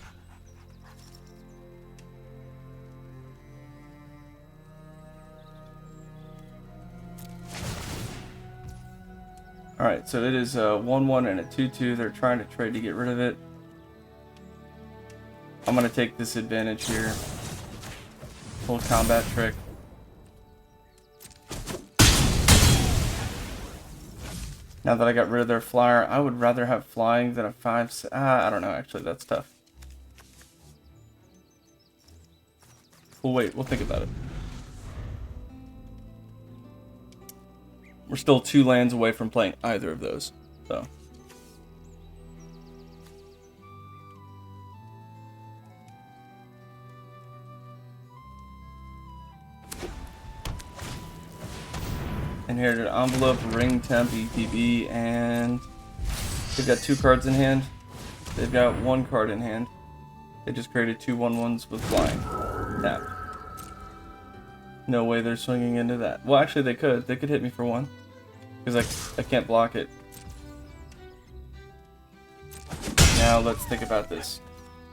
Speaker 1: Alright, so it is a 1-1 and a 2-2. They're trying to trade to get rid of it. I'm going to take this advantage here. Full combat trick. Now that I got rid of their flyer, I would rather have flying than a 5. I don't know, actually, that's tough. We'll wait, we'll think about it. We're still 2 lands away from playing either of those, so. Inherited Envelope, Ring Temp, ETB, and they've got 2 cards in hand. They've got 1 card in hand. They just created 2 1/1s with flying. Tap. No way they're swinging into that. Well, actually they could. They could hit me for 1. Because I can't block it. Now let's think about this.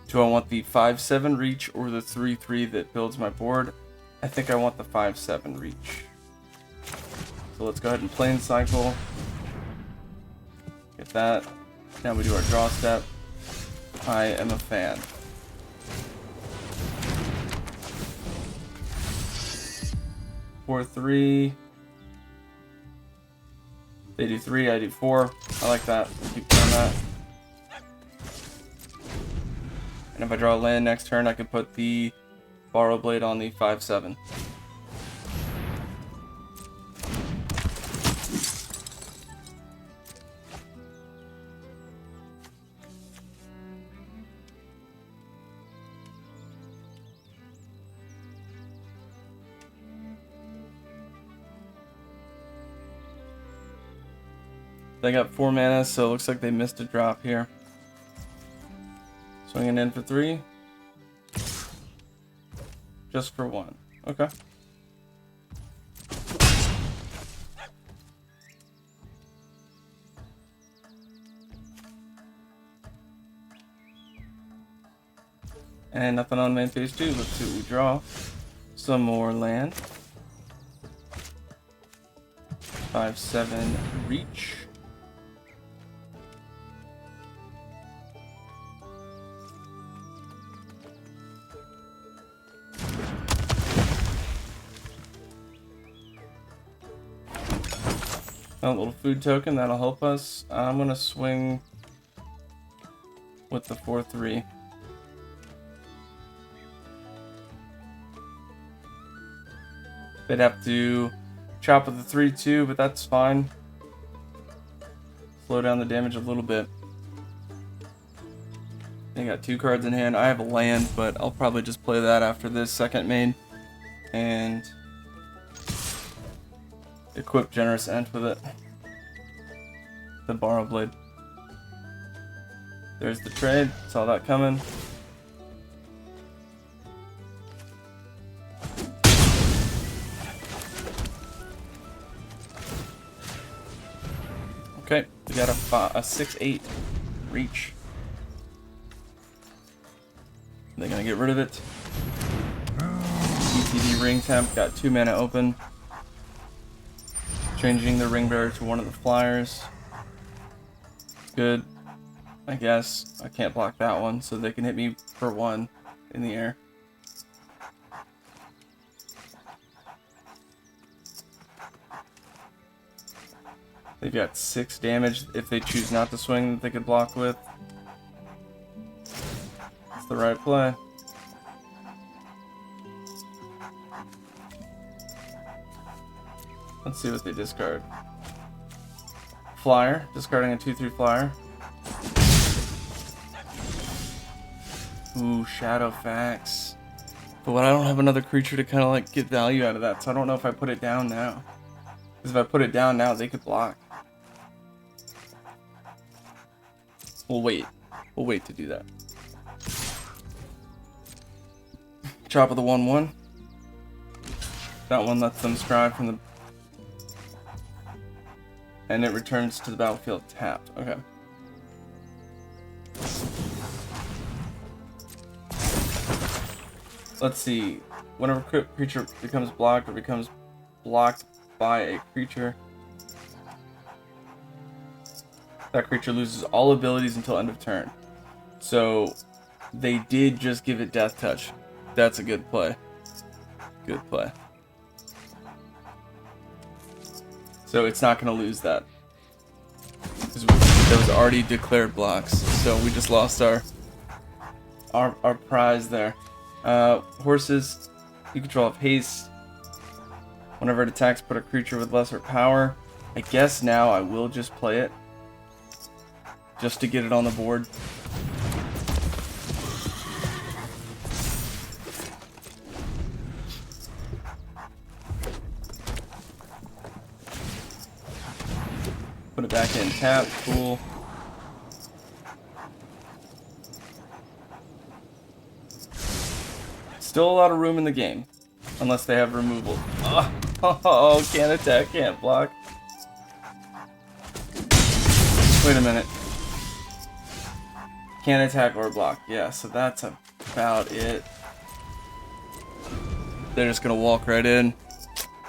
Speaker 1: Do I want the 5/7 reach or the 3/3 that builds my board? I think I want the 5/7 reach. So let's go ahead and plane cycle. Get that. Now we do our draw step. I am a fan. Four, 3. They do 3, I do 4. I like that. Keep doing that. And if I draw a land next turn, I can put the Borrow Blade on the 5/7. They got 4 mana, so it looks like they missed a drop here. Swinging in for 3. Just for 1. Okay. And nothing on main phase 2. Let's see what we draw. Some more land. 5/7 reach. A little food token, that'll help us. I'm gonna swing with the 4/3. They'd have to chop with the 3/2, but that's fine. Slow down the damage a little bit. They got 2 cards in hand. I have a land, but I'll probably just play that after this second main. And equip Generous End with it. The Borrow Blade. There's the trade. Saw that coming. Okay, we got a 6/8 reach. They're gonna get rid of it. ETD Ring Temp got 2 mana open. Changing the Ring Bearer to one of the flyers. good. I guess I can't block that one, so they can hit me for 1 in the air. They've got 6 damage if they choose not to swing that they could block with. It's the right play. Let's see what they discard. Flyer, discarding a 2/3 flyer. Ooh, Shadowfax. But I don't have another creature to kind of like get value out of that, so I don't know if I put it down now. Because if I put it down now, they could block. We'll wait. We'll wait to do that. Drop of the 1/1. That one lets them scry from the... And it returns to the battlefield tapped. Okay. Let's see. Whenever a creature becomes blocked or becomes blocked by a creature, that creature loses all abilities until end of turn. So they did just give it Death Touch. That's a good play. Good play. So it's not going to lose that. Because there was already declared blocks. So we just lost our prize there. Horses, you control of haste. Whenever it attacks, put a creature with lesser power. I guess now I will just play it. Just to get it on the board. Put it back in tap, cool. Still a lot of room in the game. Unless they have removal. Oh, can't attack, can't block. Wait a minute. Can't attack or block. Yeah, so that's about it. They're just gonna walk right in.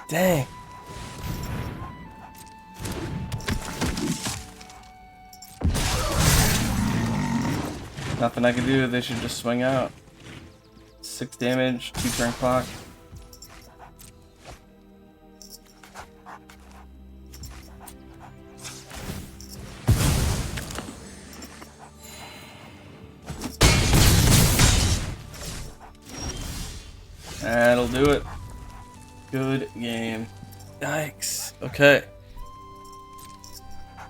Speaker 1: Dang. Nothing I can do, they should just swing out. 6 damage, 2 turn clock. That'll do it. Good game. Yikes. Okay.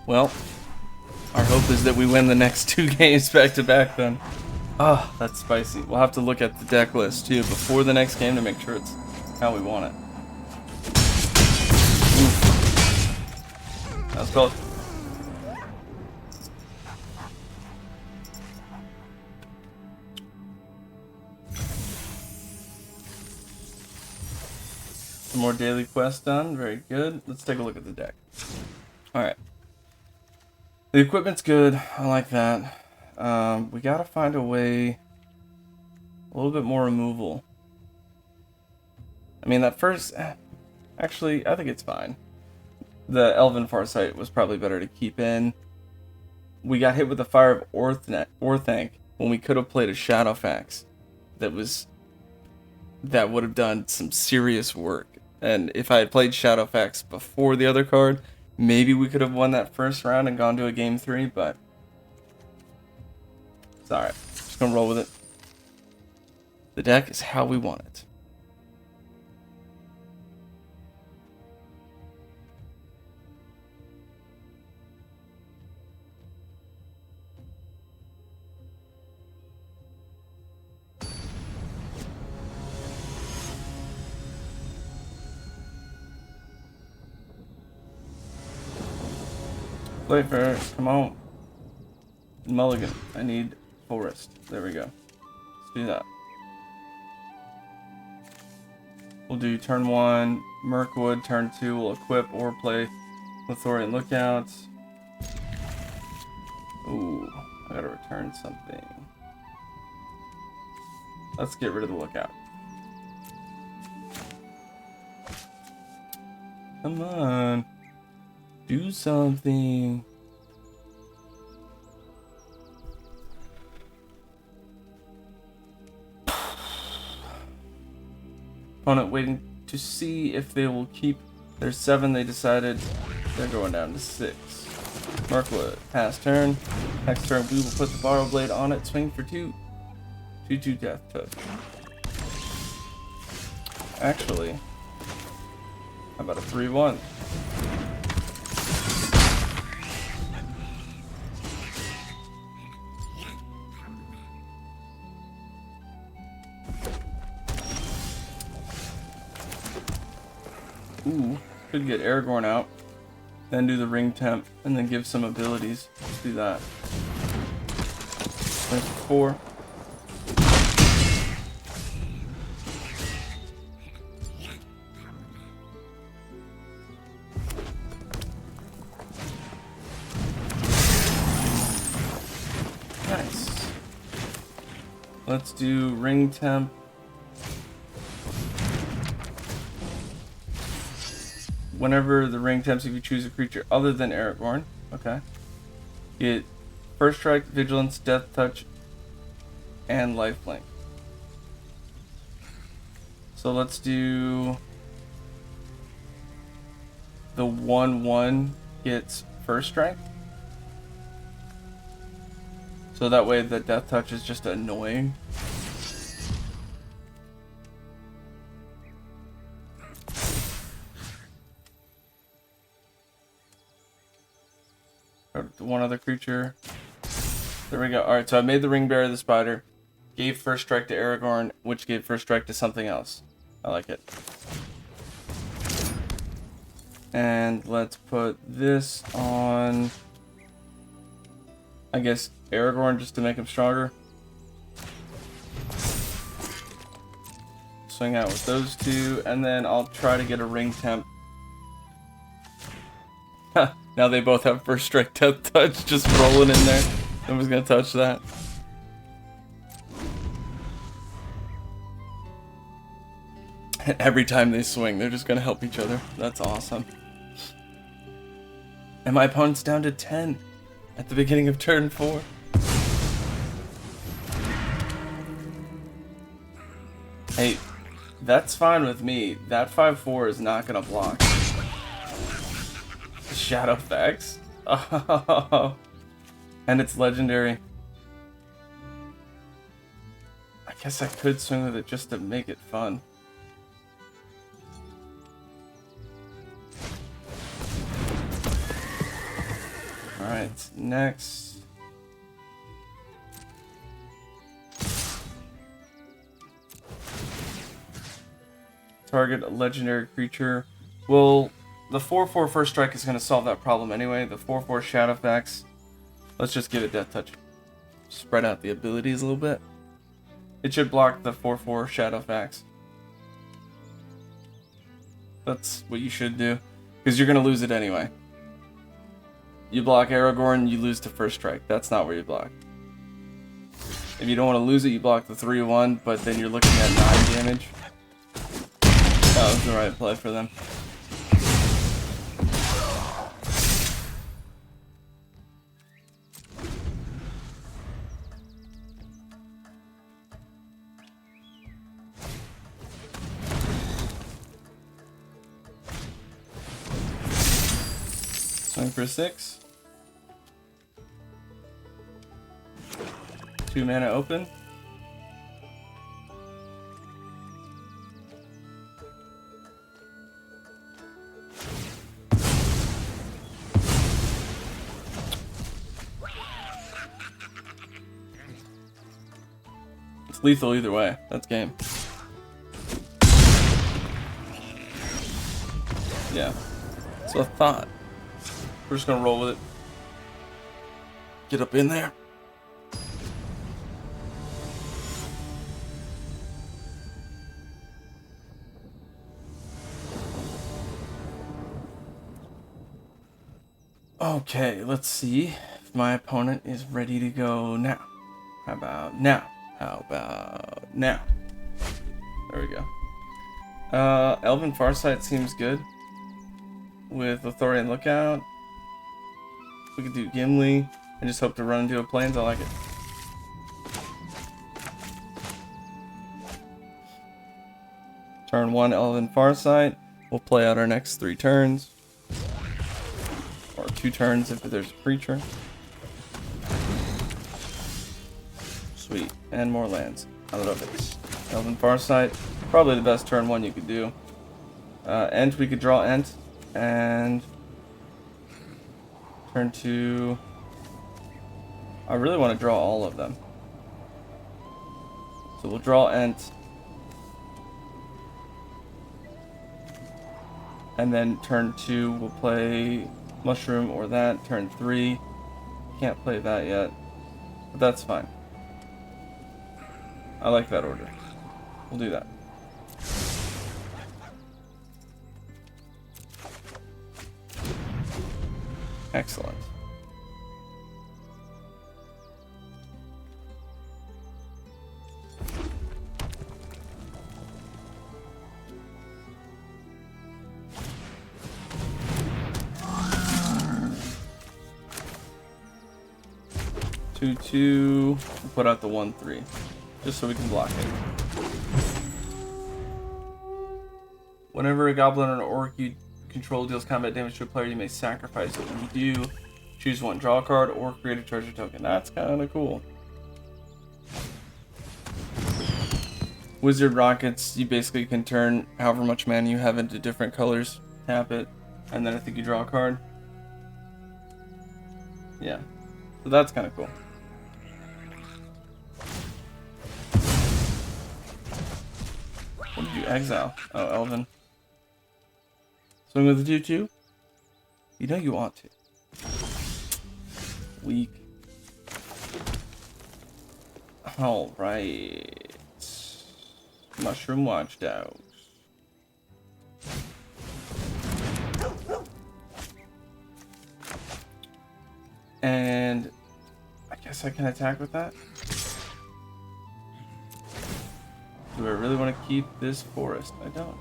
Speaker 1: Well, our hope is that we win the next 2 games back to back then. Ah, that's spicy. We'll have to look at the deck list too before the next game to make sure it's how we want it. Oof. That was close. Some more daily quests done. Very good. Let's take a look at the deck. Alright. The equipment's good. I like that. We gotta find a way, a little bit more removal. I mean, that first, actually, I think it's fine. The Elven Farsight was probably better to keep in. We got hit with the Fire of Orthanc when we could have played a Shadowfax that would have done some serious work. And if I had played Shadowfax before the other card, maybe we could have won that first round and gone to a game 3, but it's alright. Just gonna roll with it. The deck is how we want it. Play first, come on. Mulligan, I need Forest. There we go. Let's do that. We'll do turn 1, Mirkwood, turn 2, we'll equip or play Lothorian Lookout. Ooh, I gotta return something. Let's get rid of the Lookout. Come on. Do something. Opponent waiting to see if they will keep their 7. They decided they're going down to 6. Mirkwood, pass turn. Next turn, we will put the Borrow Blade on it. Swing for 2. 2/2 Death Touch. Actually, how about a 3/1? Ooh, could get Aragorn out, then do the ring temp, and then give some abilities. Let's do that. There's 4. Nice. Let's do ring temp. Whenever the ring temps, if you choose a creature other than Aragorn, okay, get first strike, vigilance, death touch, and lifelink. So let's do the 1/1 gets first strike. So that way the death touch is just annoying. One other creature. There we go. Alright, so I made the Ring Bearer the Spider. Gave first strike to Aragorn, which gave first strike to something else. I like it. And let's put this on, I guess, Aragorn, just to make him stronger. Swing out with those 2, and then I'll try to get a ring temp. Now they both have first strike death touch, just rolling in there. Nobody's gonna touch that. Every time they swing, they're just gonna help each other. That's awesome. And my opponent's down to 10 at the beginning of turn 4. Hey, that's fine with me. That 5/4 is not gonna block. Shadowfax. Oh. And it's legendary. I guess I could swing with it just to make it fun. Alright, next. Target a legendary creature. Well, the 4/4 first strike is going to solve that problem anyway. The 4/4 Shadowfax. Let's just give it death touch. Spread out the abilities a little bit. It should block the 4/4 Shadowfax. That's what you should do, because you're going to lose it anyway. You block Aragorn, you lose to first strike. That's not where you block. If you don't want to lose it, you block the 3/1, but then you're looking at 9 damage. That was the right play for them. Swing for 6. 2 mana open. It's lethal either way. That's game. Yeah. So I thought. We're just gonna roll with it. Get up in there. Okay, let's see if my opponent is ready to go now. How about now? How about now? There we go. Elven Farsight seems good. With Lothorian Lookout. We could do Gimli and just hope to run into a plains. I like it. Turn 1, Elven Farsight. We'll play out our next 3 turns. Or 2 turns if there's a creature. Sweet. And more lands. I love it. Elven Farsight. Probably the best turn 1 you could do. Ent, we could draw Ent. And turn 2. I really want to draw all of them. So we'll draw Ent. And then turn 2, we'll play Mushroom or that. Turn 3, can't play that yet. But that's fine. I like that order. We'll do that. Excellent. Two, put out the 1/3, just so we can block it. Whenever a goblin or an orc you control deals combat damage to a player, you may sacrifice it. When you do, choose one, draw a card, or create a treasure token. That's kind of cool. Wizard Rockets, you basically can turn however much mana you have into different colors, tap it, and then I think you draw a card. Yeah, so that's kind of cool. What did you exile? Oh, Elven. Swing with the 2/2? You know you want to. Weak. Alright. Mushroom Watchdogs. And I guess I can attack with that. Do I really want to keep this forest? I don't.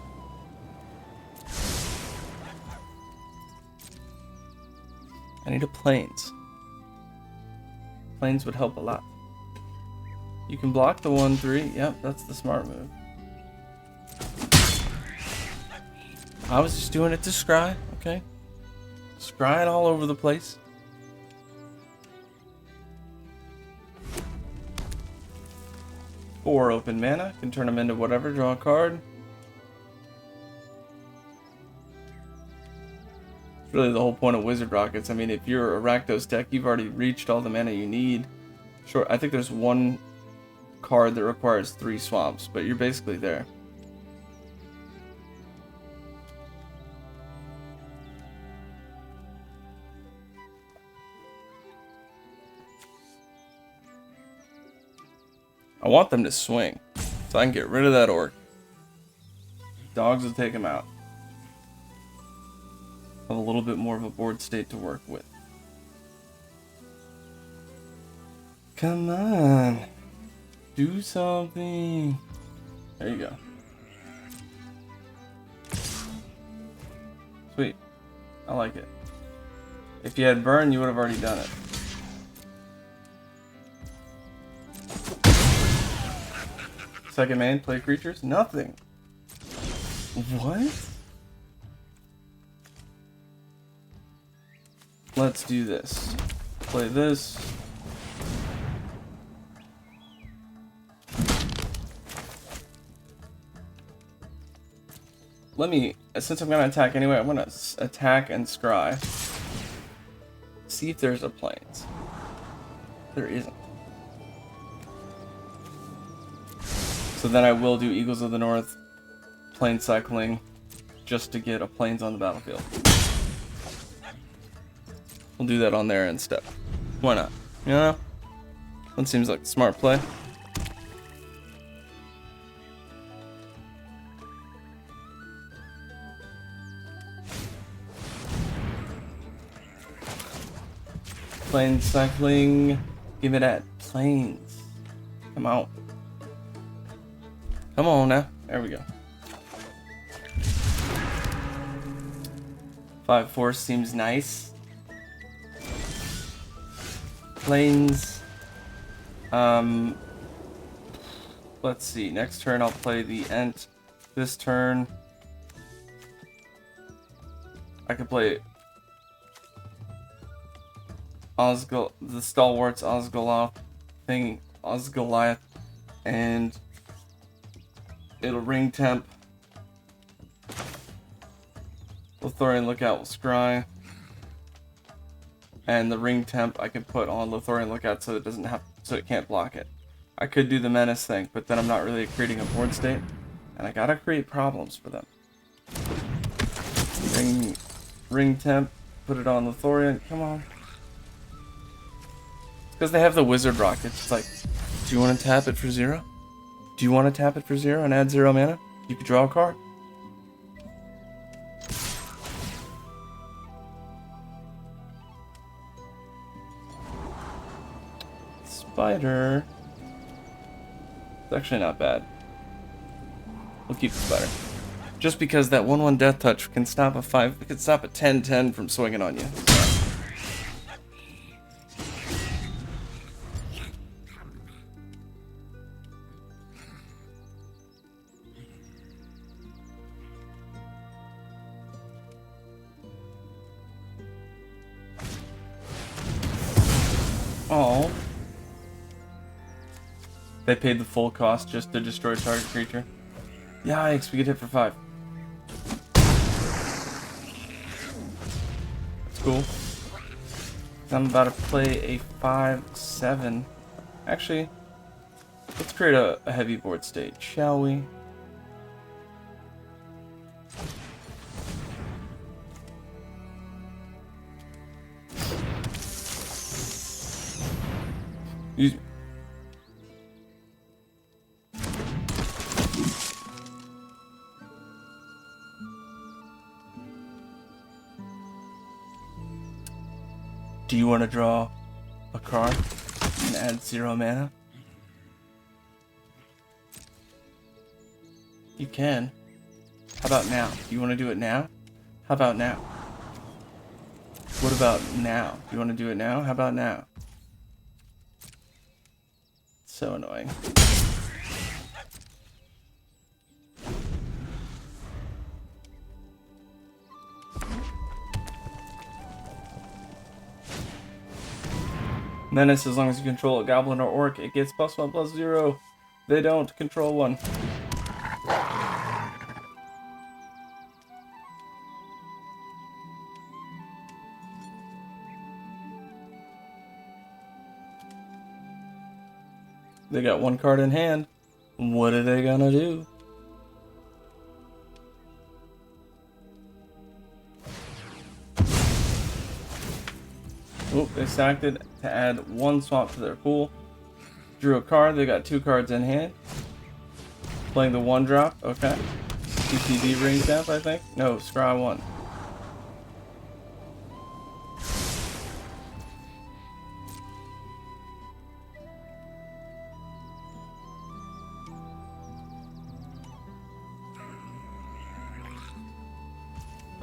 Speaker 1: I need a plains. Plains would help a lot. You can block the 1/3. Yep, that's the smart move. I was just doing it to scry, okay? Scry it all over the place. Or open mana, can turn them into whatever, draw a card. It's really the whole point of Wizard Rockets. I mean, if you're a Rakdos deck, you've already reached all the mana you need. Sure, I think there's one card that requires 3 swamps, but you're basically there. I want them to swing, so I can get rid of that orc. Dogs will take him out. Have a little bit more of a board state to work with. Come on. Do something. There you go. Sweet. I like it. If you had burn, you would have already done it. Second main, play creatures? Nothing. What? Let's do this. Play this. Let me, since I'm gonna attack anyway, I'm gonna attack and scry. See if there's a plains. There isn't. So then I will do Eagles of the North, Plains Cycling, just to get a plains on the battlefield. We'll do that on there instead. Why not? You know? That seems like a smart play. Plains Cycling, give it at plains. Come on. Come on now. There we go. 5/4 seems nice. Plains. Let's see. Next turn I'll play the Ent This turn, I could play the Stalwarts Osgoliath, and it'll ring temp. Lothorian Lookout will scry, and the ring temp I can put on Lothorian Lookout so it can't block it. I could do the menace thing, but then I'm not really creating a board state, and I gotta create problems for them. Ring temp, put it on Lothorian. Come on. It's because they have the wizard rockets. It's like, do you want to tap it for 0? Do you want to tap it for 0 and add 0 mana? You could draw a card. Spider. It's actually not bad. We'll keep the spider. Just because that 1/1 death touch can stop a 5, it can stop a 10/10 from swinging on you. Oh. They paid the full cost just to destroy target creature. Yikes, we get hit for 5. That's cool. I'm about to play a 5/7. Actually, let's create a heavy board state, shall we? Do you want to draw a card and add 0 mana? You can. How about now? Do you want to do it now? How about now? What about now? Do you want to do it now? How about now? So annoying. Menace, as long as you control a goblin or orc, it gets +1/+0. They don't control one. They got 1 card in hand. What are they gonna do? Oh, they sacked it to add 1 swamp to their pool. Drew a card. They got 2 cards in hand. Playing the 1-drop. Okay. CTD ring temp, I think. No, scry 1.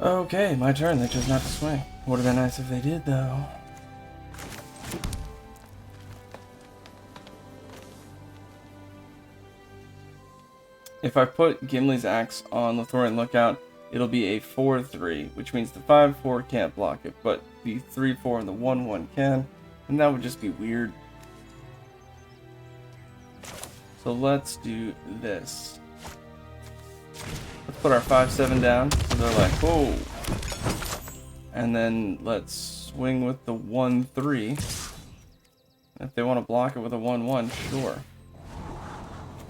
Speaker 1: Okay, my turn. They chose not to swing. Would have been nice if they did, though. If I put Gimli's Axe on Lothorian Lookout, it'll be a 4/3, which means the 5/4 can't block it, but the 3/4 and the 1/1 can, and that would just be weird. So let's do this. Let's put our 5/7 down, so they're like, whoa. And then let's swing with the 1/3. If they want to block it with a 1/1, sure.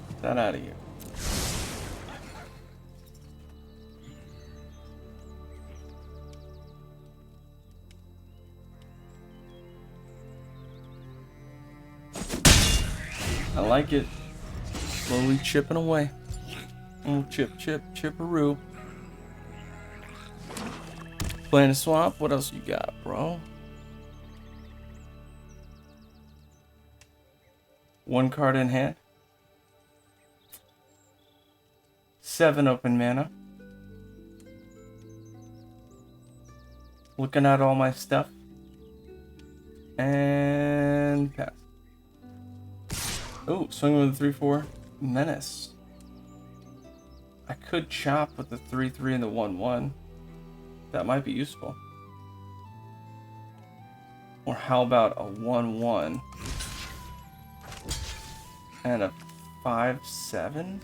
Speaker 1: Get that out of here. I like it. Slowly chipping away. Oh, chipperoo. Playing a swamp? What else you got, bro? 1 card in hand. 7 open mana. Looking at all my stuff. And pass. Oh, swing with a 3/4 menace. I could chop with the 3/3 and the 1/1. That might be useful. Or how about a 1/1 and a 5/7?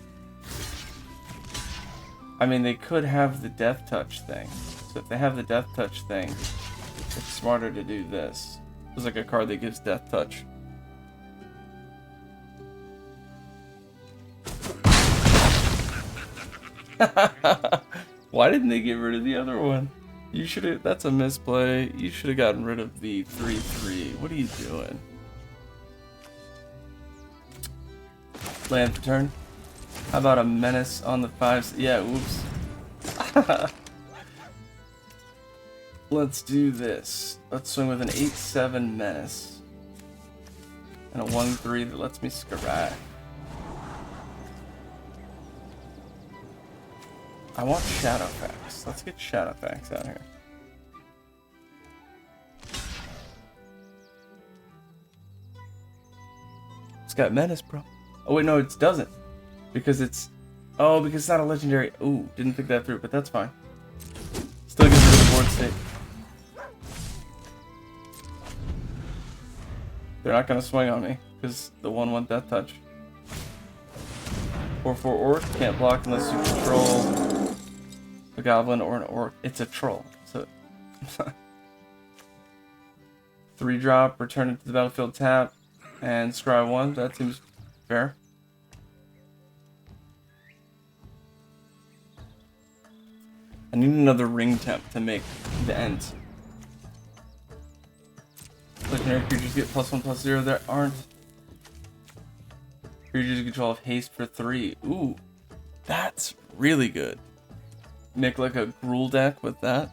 Speaker 1: I mean, they could have the death touch thing. So if they have the death touch thing, it's smarter to do this. It's like a card that gives death touch. Why didn't they get rid of the other one? You should have. That's a misplay. You should have gotten rid of the 3/3. What are you doing? Land for turn. How about a menace on the 5? Yeah, oops. Let's do this. Let's swing with an 8/7 menace. And a 1/3 that lets me scry. I want Shadowfax. Let's get Shadowfax out here. It's got menace, bro. Oh wait, no, it doesn't. Because it's... Oh, because it's not a legendary. Ooh, didn't think that through, but that's fine. Still gets rid of the board state. They're not gonna swing on me, because the 1/1 death touch. 4/4 orc, can't block unless you control a goblin or an orc. It's a troll, so 3-drop, return it to the battlefield, tap, and scry 1. That seems fair. I need another ring temp to make the end. Legendary creatures get +1/+0. There aren't. Creatures in control of haste for 3. Ooh, that's really good. Make like a Gruul deck with that.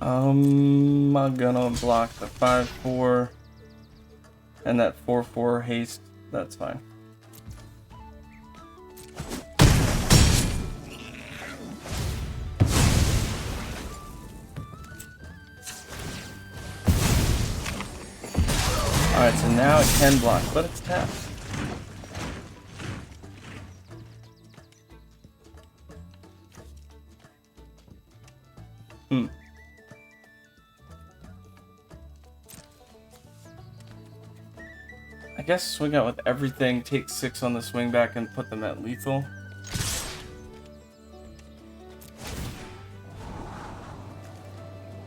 Speaker 1: I'm gonna block the 5/4 and that 4/4 haste. That's fine. Alright, so now it can block, but it's tapped. I guess swing out with everything, take 6 on the swing back, and put them at lethal.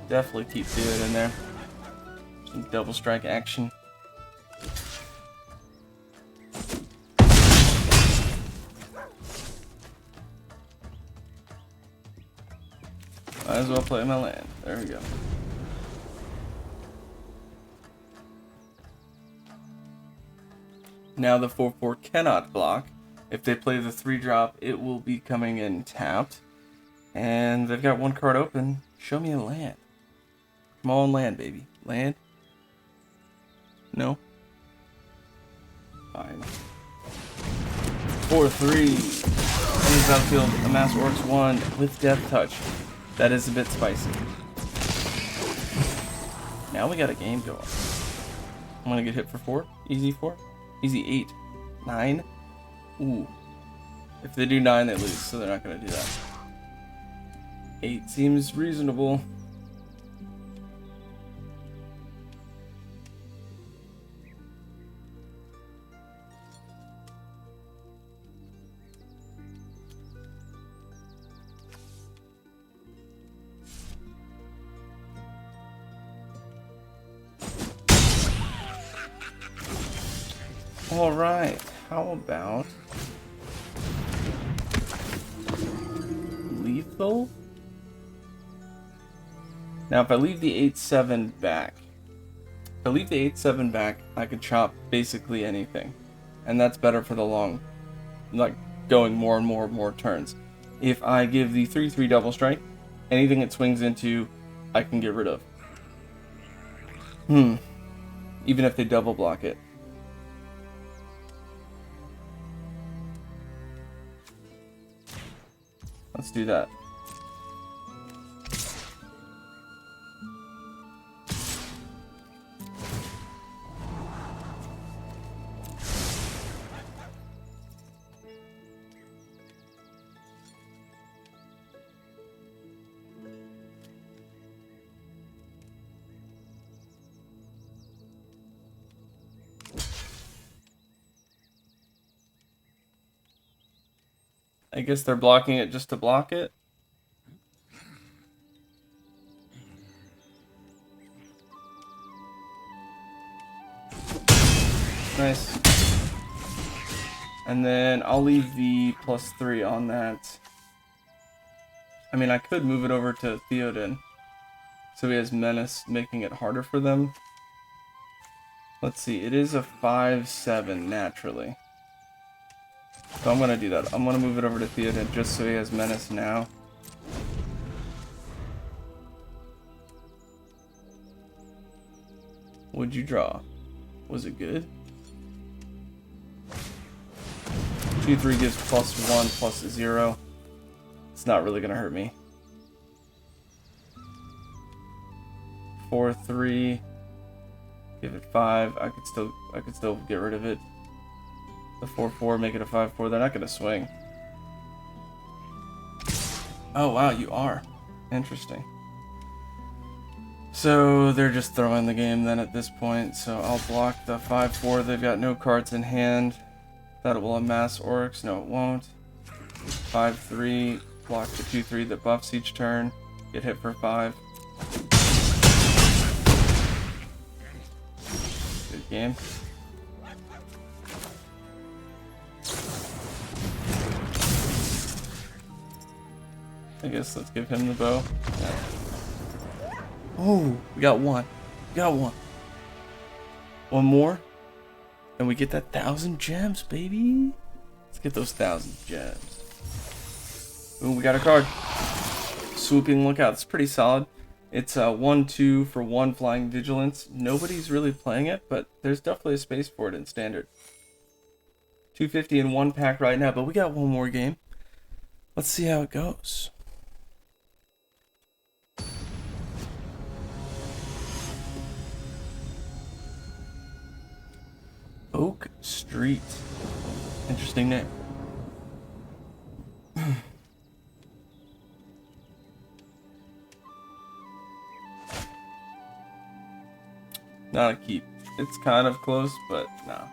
Speaker 1: Definitely keep Dude in there. Some double strike action. Might as well play my land. There we go. Now the 4/4 cannot block. If they play the 3-drop, it will be coming in tapped. And they've got one card open. Show me a land. Come on, land, baby. Land? No? Fine. 4/3. Enemy's battlefield, amass orcs 1 with death touch. That is a bit spicy. Now we got a game going. I'm gonna get hit for 4. Easy 4. Easy 8. 9. Ooh. If they do 9, they lose, so they're not gonna do that. 8 seems reasonable. Alright, how about lethal? Now if I leave the 8/7 back, I could chop basically anything. And that's better for the long, like going more and more turns. If I give the 3/3 double strike, anything it swings into, I can get rid of. Even if they double block it. Let's do that. I guess they're blocking it just to block it. Nice. And then I'll leave the +3 on that. I mean, I could move it over to Theoden, so he has Menace, making it harder for them. Let's see, it is a 5/7 naturally. So I'm gonna do that. I'm gonna move it over to Theoden just so he has Menace now. What'd you draw? Was it good? 2/3 gives +1 +0. It's not really gonna hurt me. 4/3. Give it 5. I could still get rid of it. The 4/4, make it a 5/4. They're not gonna swing. Oh wow, you are. Interesting. So they're just throwing the game then at this point. So I'll block the 5/4. They've got no cards in hand. That will amass orcs. No, it won't. 5/3. Block the 2/3 that buffs each turn. Get hit for 5. Good game. I guess let's give him the bow. Yeah. Oh, we got one. We got one. One more. And we get that 1,000 gems, baby. Let's get those 1,000 gems. Ooh, we got a card. Swooping Lookout. It's pretty solid. It's 1/2 for 1 flying vigilance. Nobody's really playing it, but there's definitely a space for it in standard. 250 in 1 pack right now, but we got one more game. Let's see how it goes. Oak Street. Interesting name. Not a keep. It's kind of close, but no.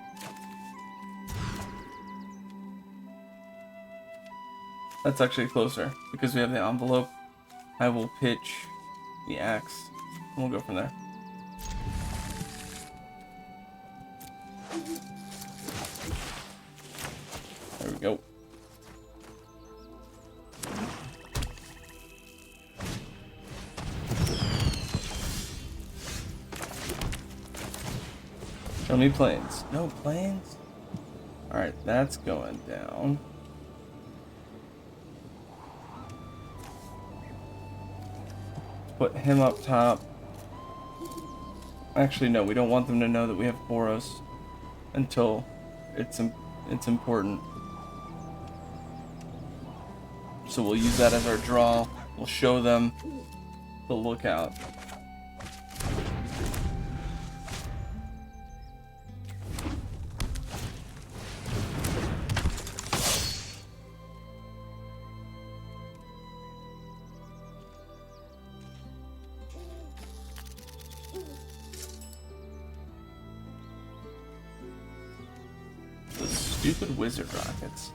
Speaker 1: That's actually closer because we have the envelope. I will pitch the axe and we'll go from there. There we go. Show me planes. No planes? Alright, that's going down. Let's put him up top. Actually, no, we don't want them to know that we have Boros until it's important. So we'll use that as our draw. We'll show them the lookout. The stupid wizard rockets.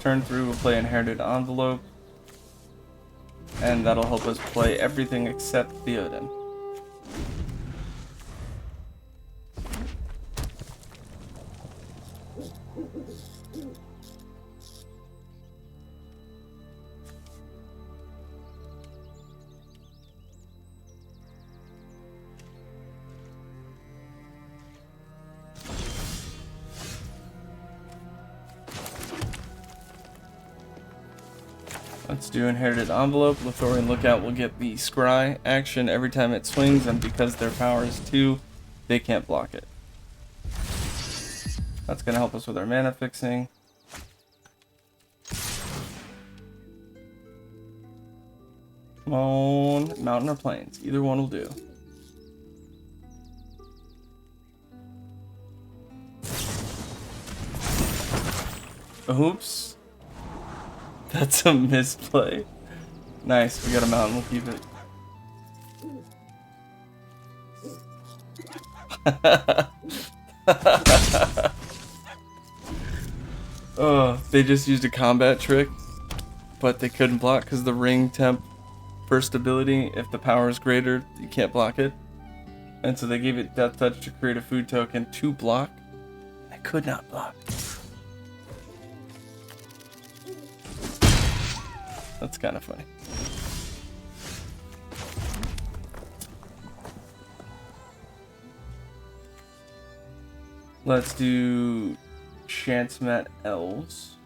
Speaker 1: Turn through, we'll play Inherited Envelope, and that'll help us play everything except Theoden. Let's do Inherited Envelope. Lothorian Lookout will get the Scry action every time it swings, and because their power is 2, they can't block it. That's going to help us with our mana fixing. Come on, Mountain or Plains. Either one will do. Oops. That's a misplay. Nice, we got a mountain, we'll keep it. They just used a combat trick, but they couldn't block because the ring temp first ability, if the power is greater, you can't block it. And so they gave it Death Touch to create a food token to block. I could not block. That's kind of funny. Let's do Chance Met Elves.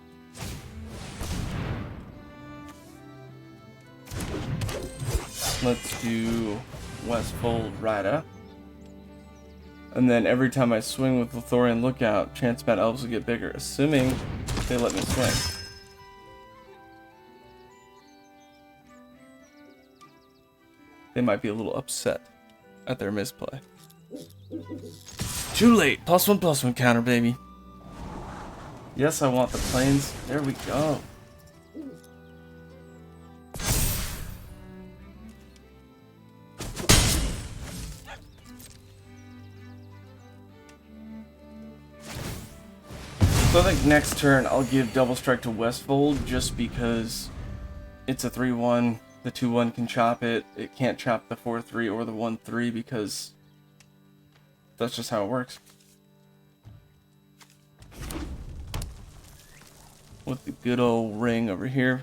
Speaker 1: Let's do Westfold Rada. And then every time I swing with Lothorian Lookout, Chance Met Elves will get bigger, assuming they let me swing. They might be a little upset at their misplay. Too late. +1/+1 counter, baby. Yes, I want the planes. There we go. So I think next turn I'll give Double Strike to Westfold just because it's a 3/1. The 2/1 can chop it. It can't chop the 4/3 or the 1/3 because that's just how it works. With the good old ring over here.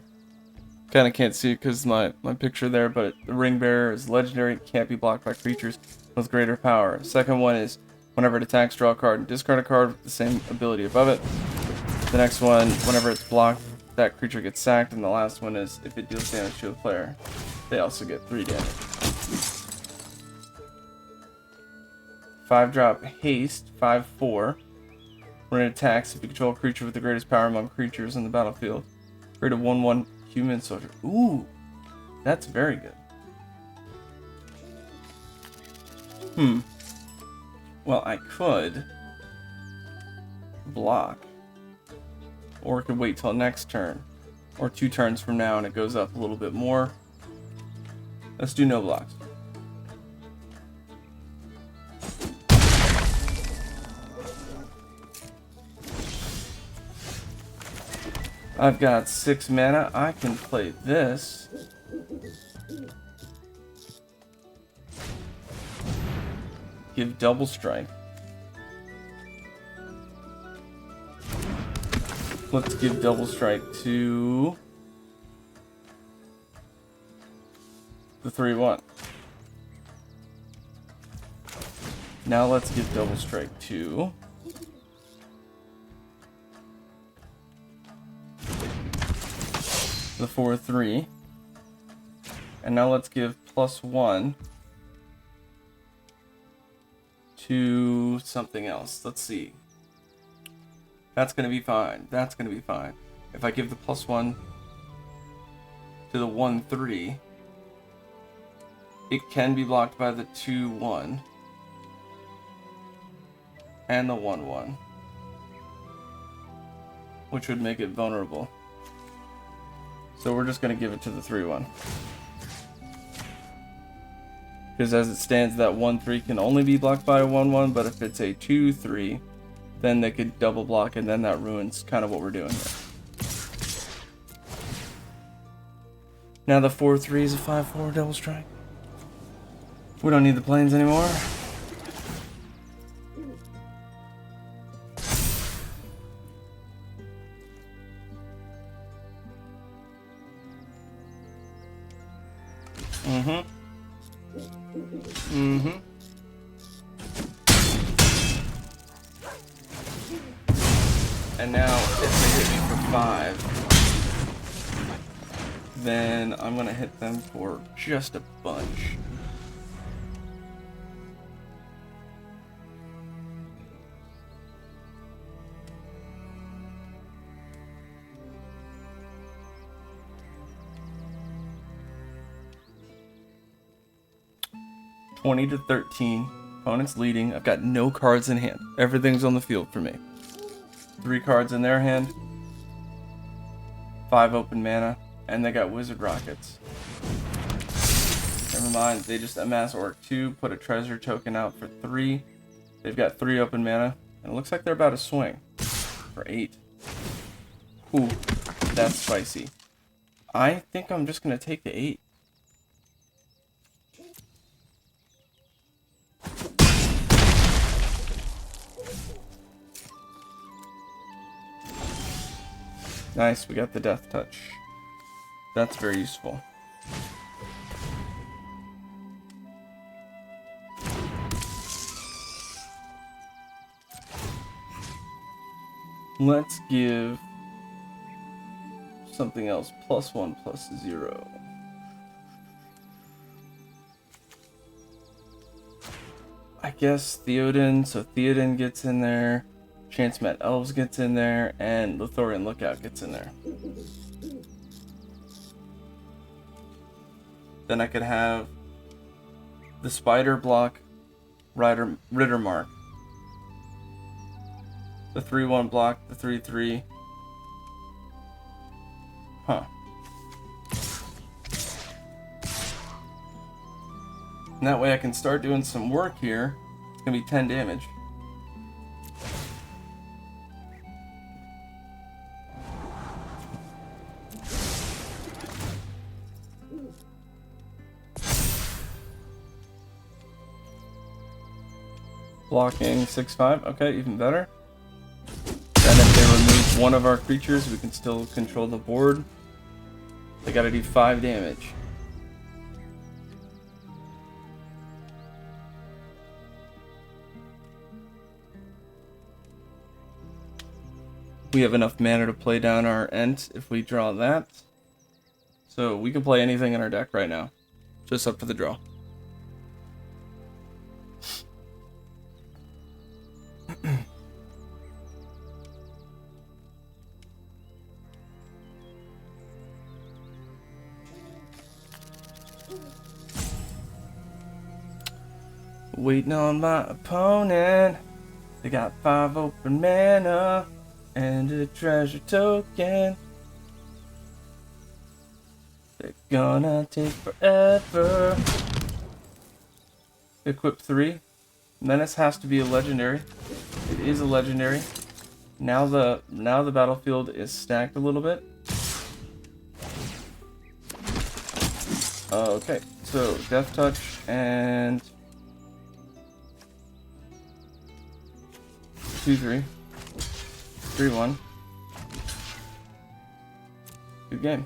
Speaker 1: Kind of can't see it because my picture there, but the ring bearer is legendary. It can't be blocked by creatures with greater power. Second one is whenever it attacks, draw a card and discard a card with the same ability above it. The next one, whenever it's blocked, that creature gets sacked. And the last one is if it deals damage to a player, they also get 3 damage. 5-drop haste, 5/4. When it attacks, if you control a creature with the greatest power among creatures in the battlefield, create a 1/1 human soldier. Ooh, that's very good. Well, I could block, or I could wait till next turn, or 2 turns from now, and it goes up a little bit more. Let's do no blocks. I've got 6 mana. I can play this. Give Double Strike. Let's give Double Strike to the 3/1. Now let's give Double Strike to the 4/3. And now let's give +1 to something else. Let's see. That's going to be fine. That's going to be fine. If I give the +1 to the 1/3, it can be blocked by the 2/1 and the 1/1, which would make it vulnerable. So we're just going to give it to the 3/1. Because as it stands, that 1/3 can only be blocked by a 1/1, but if it's a 2/3, then they could double block, and then that ruins kind of what we're doing here. Now the 4/3 is a 5/4 Double Strike. We don't need the planes anymore. And now if they hit me for 5, then I'm gonna hit them for just a bunch. $20-13. Opponent's leading. I've got no cards in hand. Everything's on the field for me. 3 cards in their hand. 5 open mana. And they got Wizard Rockets. Never mind. They just amass Orc 2. Put a treasure token out for 3. They've got 3 open mana. And it looks like they're about to swing. For 8. Ooh, that's spicy. I think I'm just gonna take the 8. Nice, we got the death touch. That's very useful. Let's give something else. +1, +0. I guess Theoden, so Theoden gets in there. Chance Met Elves gets in there, and Lothorian Lookout gets in there. Then I could have the Spider block Ritter Mark. The 3/1 block, the 3/3. Huh. And that way I can start doing some work here. It's gonna be 10 damage. Blocking 6/5. Okay, even better. Then if they remove one of our creatures, we can still control the board. They gotta do 5 damage. We have enough mana to play down our Ent if we draw that. So we can play anything in our deck right now. Just up for the draw. Waiting on my opponent. They got 5 open mana and a treasure token. They're gonna take forever. Equip 3. Menace has to be a legendary. It is a legendary. Now the battlefield is stacked a little bit. Okay, so Death Touch and 2/3. 3/1. Good game.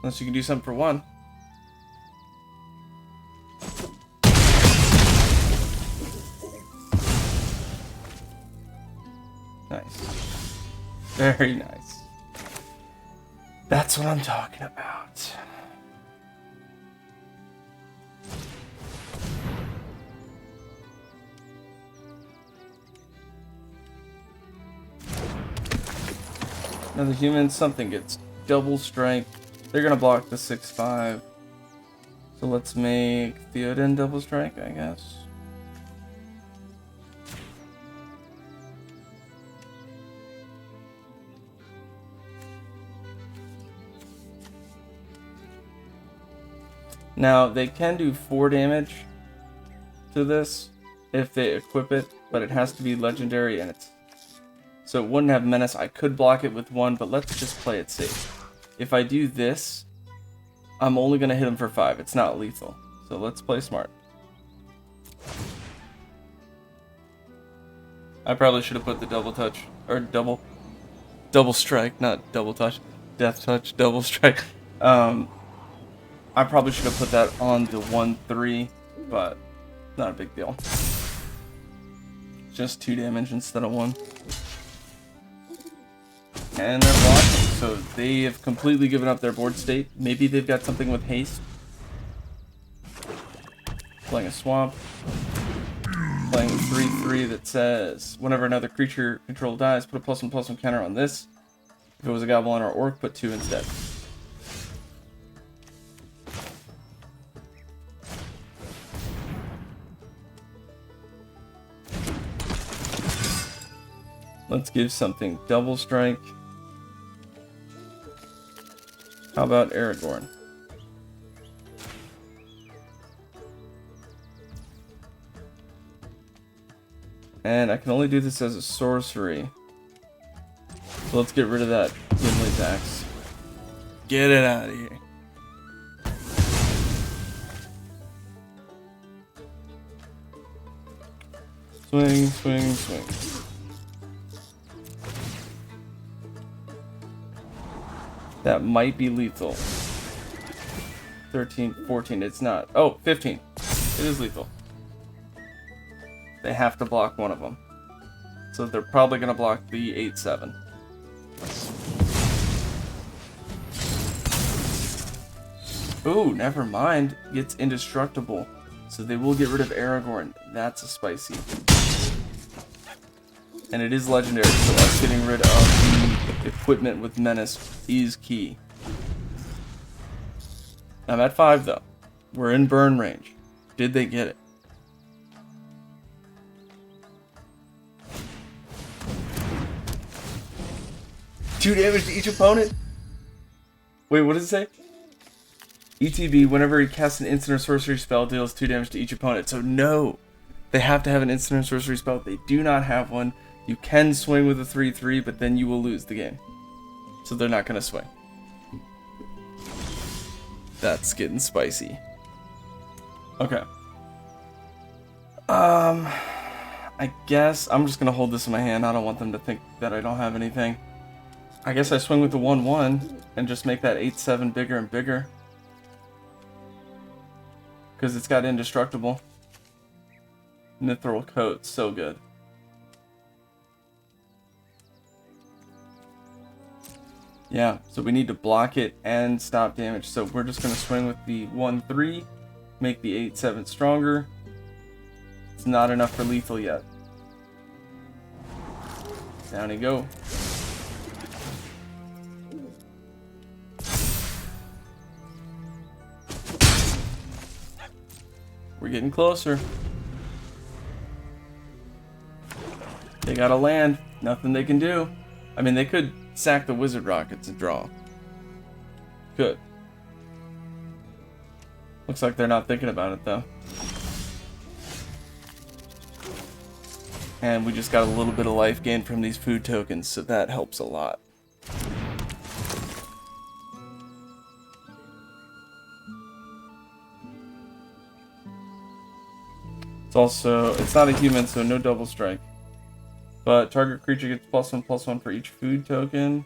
Speaker 1: Unless you can do something for 1. Nice. Very nice. That's what I'm talking about. Now the humans, something gets double strike. They're gonna block the 6/5. So let's make Theoden double strike, I guess. Now they can do 4 damage to this if they equip it, but it has to be legendary and it's so it wouldn't have menace. I could block it with 1, but let's just play it safe. If I do this, I'm only going to hit him for 5. It's not lethal. So let's play smart. I probably should have put the double touch, or double strike, not double touch. Death touch, double strike. I probably should have put that on the 1/3, but not a big deal. Just 2 damage instead of 1. And they're blocking, so they have completely given up their board state. Maybe they've got something with haste. Playing a swamp. Playing 3/3 that says, whenever another creature control dies, put a +1/+1 counter on this. If it was a goblin or orc, put 2 instead. Let's give something double strike. How about Aragorn? And I can only do this as a sorcery. So let's get rid of that attacks. Get it out of here. Swing, swing, swing. That might be lethal. 13, 14, it's not. Oh, 15. It is lethal. They have to block one of them. So they're probably going to block the 8-7. Ooh, never mind. It's indestructible. So they will get rid of Aragorn. That's a spicy. And it is legendary, so us getting rid of the equipment with Menace is key. I'm at 5 though. We're in burn range. Did they get it? Two damage to each opponent? Wait, what does it say? ETB, whenever he casts an instant or sorcery spell, deals 2 damage to each opponent. So no, they have to have an instant or sorcery spell. They do not have one. You can swing with a 3-3, but then you will lose the game. So they're not going to swing. That's getting spicy. Okay. I guess I'm just going to hold this in my hand. I don't want them to think that I don't have anything. I guess I swing with the 1-1 and just make that 8-7 bigger and bigger. Because it's got indestructible. Mithril coat, so good. Yeah, so we need to block it and stop damage. So we're just going to swing with the 1-3, make the 8-7 stronger. It's not enough for lethal yet. Down you go. We're getting closer. They gotta land. Nothing they can do. I mean, they could sack the Wizard Rockets and draw. Good. Looks like they're not thinking about it, though. And we just got a little bit of life gain from these food tokens, so that helps a lot. It's also, it's not a human, so no double strike. But target creature gets +1/+1 for each food token.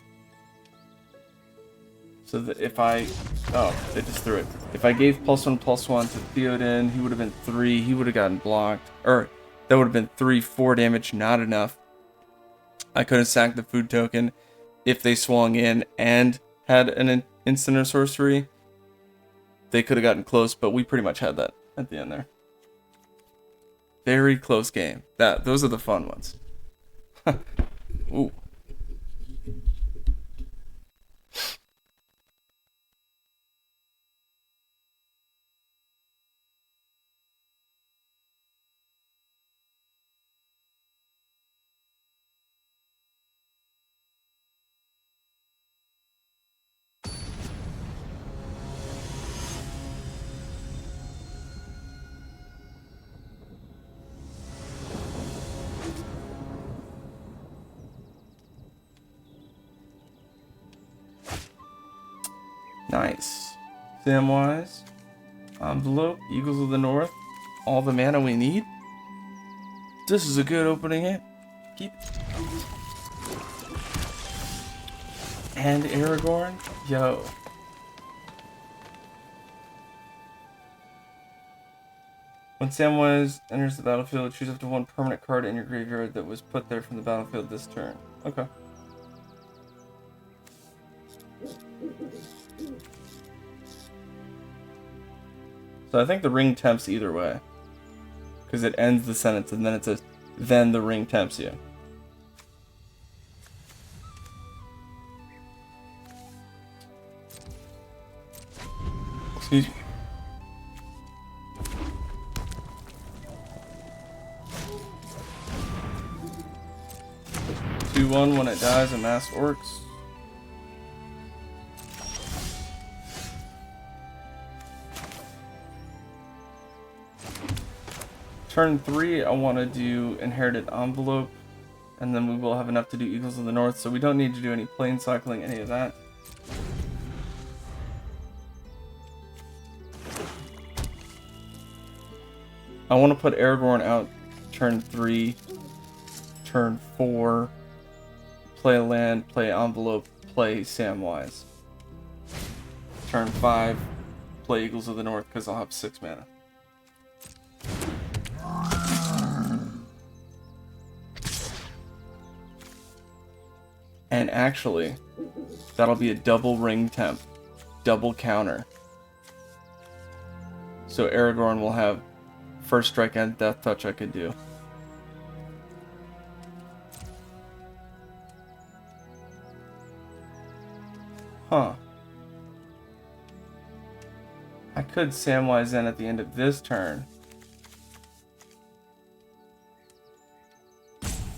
Speaker 1: So that if I... Oh, they just threw it. If I gave +1/+1 to Theoden, he would have been 3. He would have gotten blocked. Or, that would have been 3-4 damage. Not enough. I could have sacked the food token if they swung in and had an instant or sorcery. They could have gotten close, but we pretty much had that at the end there. Very close game. Those are the fun ones. Ooh. Nice. Samwise. Envelope. Eagles of the North. All the mana we need. This is a good opening hit. Keep it. And Aragorn. Yo. When Samwise enters the battlefield, choose up to one permanent card in your graveyard that was put there from the battlefield this turn. Okay. So I think the ring tempts either way. Because it ends the sentence and then it says, then the ring tempts you. Excuse me. 2/1 when it dies, amass orcs. Turn 3, I want to do Inherited Envelope, and then we will have enough to do Eagles of the North, so we don't need to do any plane cycling, any of that. I want to put Aragorn out turn 3, turn 4, play a land, play Envelope, play Samwise. Turn 5, play Eagles of the North because I'll have 6 mana. And actually, that'll be a double ring temp, double counter. So Aragorn will have first strike and death touch I could do. Huh. I could Samwise in at the end of this turn.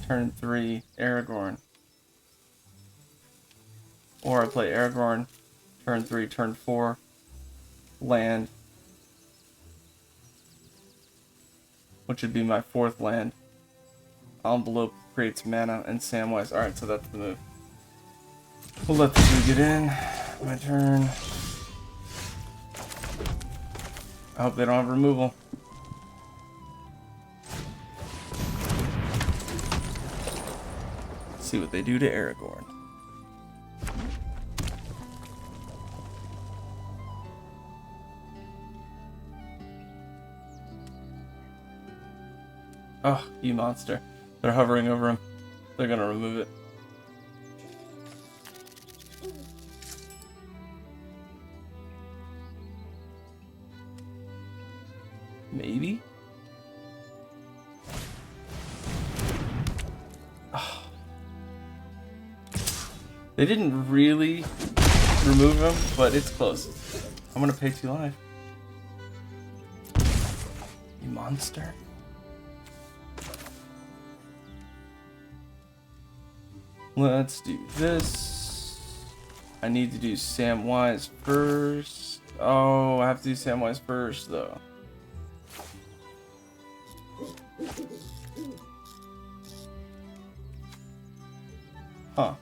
Speaker 1: Turn 3, Aragorn. Or I play Aragorn, turn 3, turn 4, land. Which would be my 4th land. Envelope creates mana and Samwise. Alright, so that's the move. We'll let the dude get in. My turn. I hope they don't have removal. Let's see what they do to Aragorn. Oh, you monster. They're hovering over him. They're gonna remove it. Maybe? Oh. They didn't really remove him, but it's close. I'm gonna pay 2 life. You monster. Let's do this. I need to do Samwise first. Oh, I have to do Samwise first, though. Huh.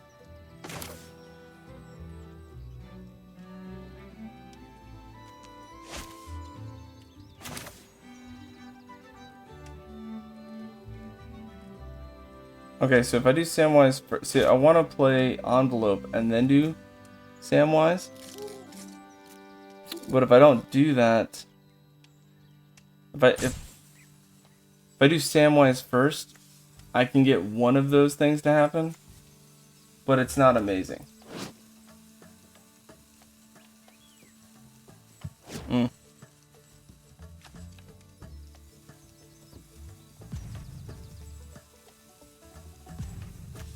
Speaker 1: Okay, so if I do Samwise first, see, I want to play Envelope and then do Samwise. But if I don't do that, if I do Samwise first, I can get one of those things to happen, but it's not amazing.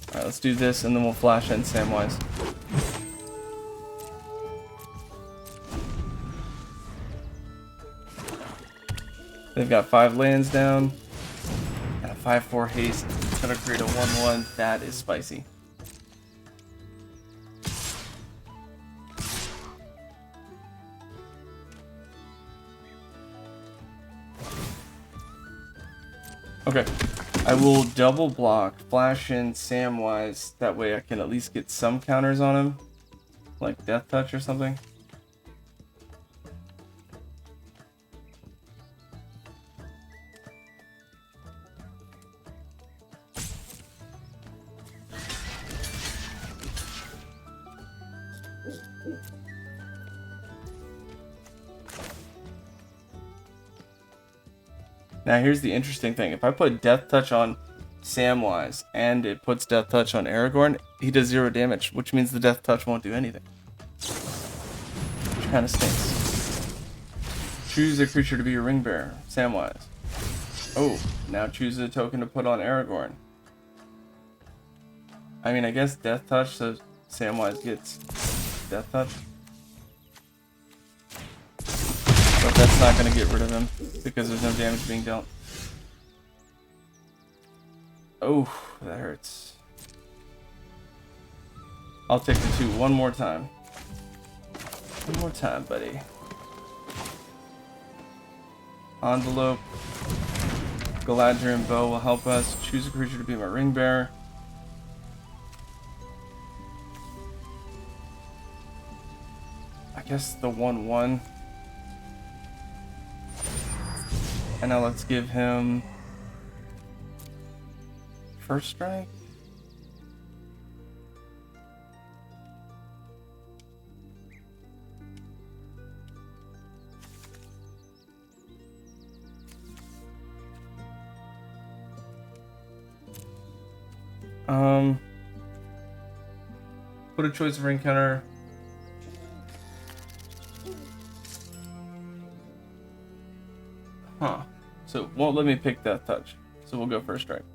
Speaker 1: Alright, let's do this and then we'll flash in Samwise. They've got 5 lands down and a 5/4 haste. It's gonna create a 1/1. That is spicy. Okay. I will double block, flash in Samwise. That way I can at least get some counters on him. Like Death Touch or something. Now here's the interesting thing. If I put Death Touch on Samwise and it puts Death Touch on Aragorn, he does 0 damage, which means the Death Touch won't do anything. Which kind of stinks. Choose a creature to be your ring bearer, Samwise. Oh, now choose a token to put on Aragorn. I mean, I guess Death Touch, so Samwise gets Death Touch. But that's not going to get rid of him, because there's no damage being dealt. Oh, that hurts. I'll take the 2 one more time. One more time, buddy. Envelope. Galadriel Bow will help us. Choose a creature to be my ring bearer. guess the 1/1. And now let's give him first strike. Put a choice of ring counter. Huh. So it won't let me pick Death Touch. So we'll go first strike.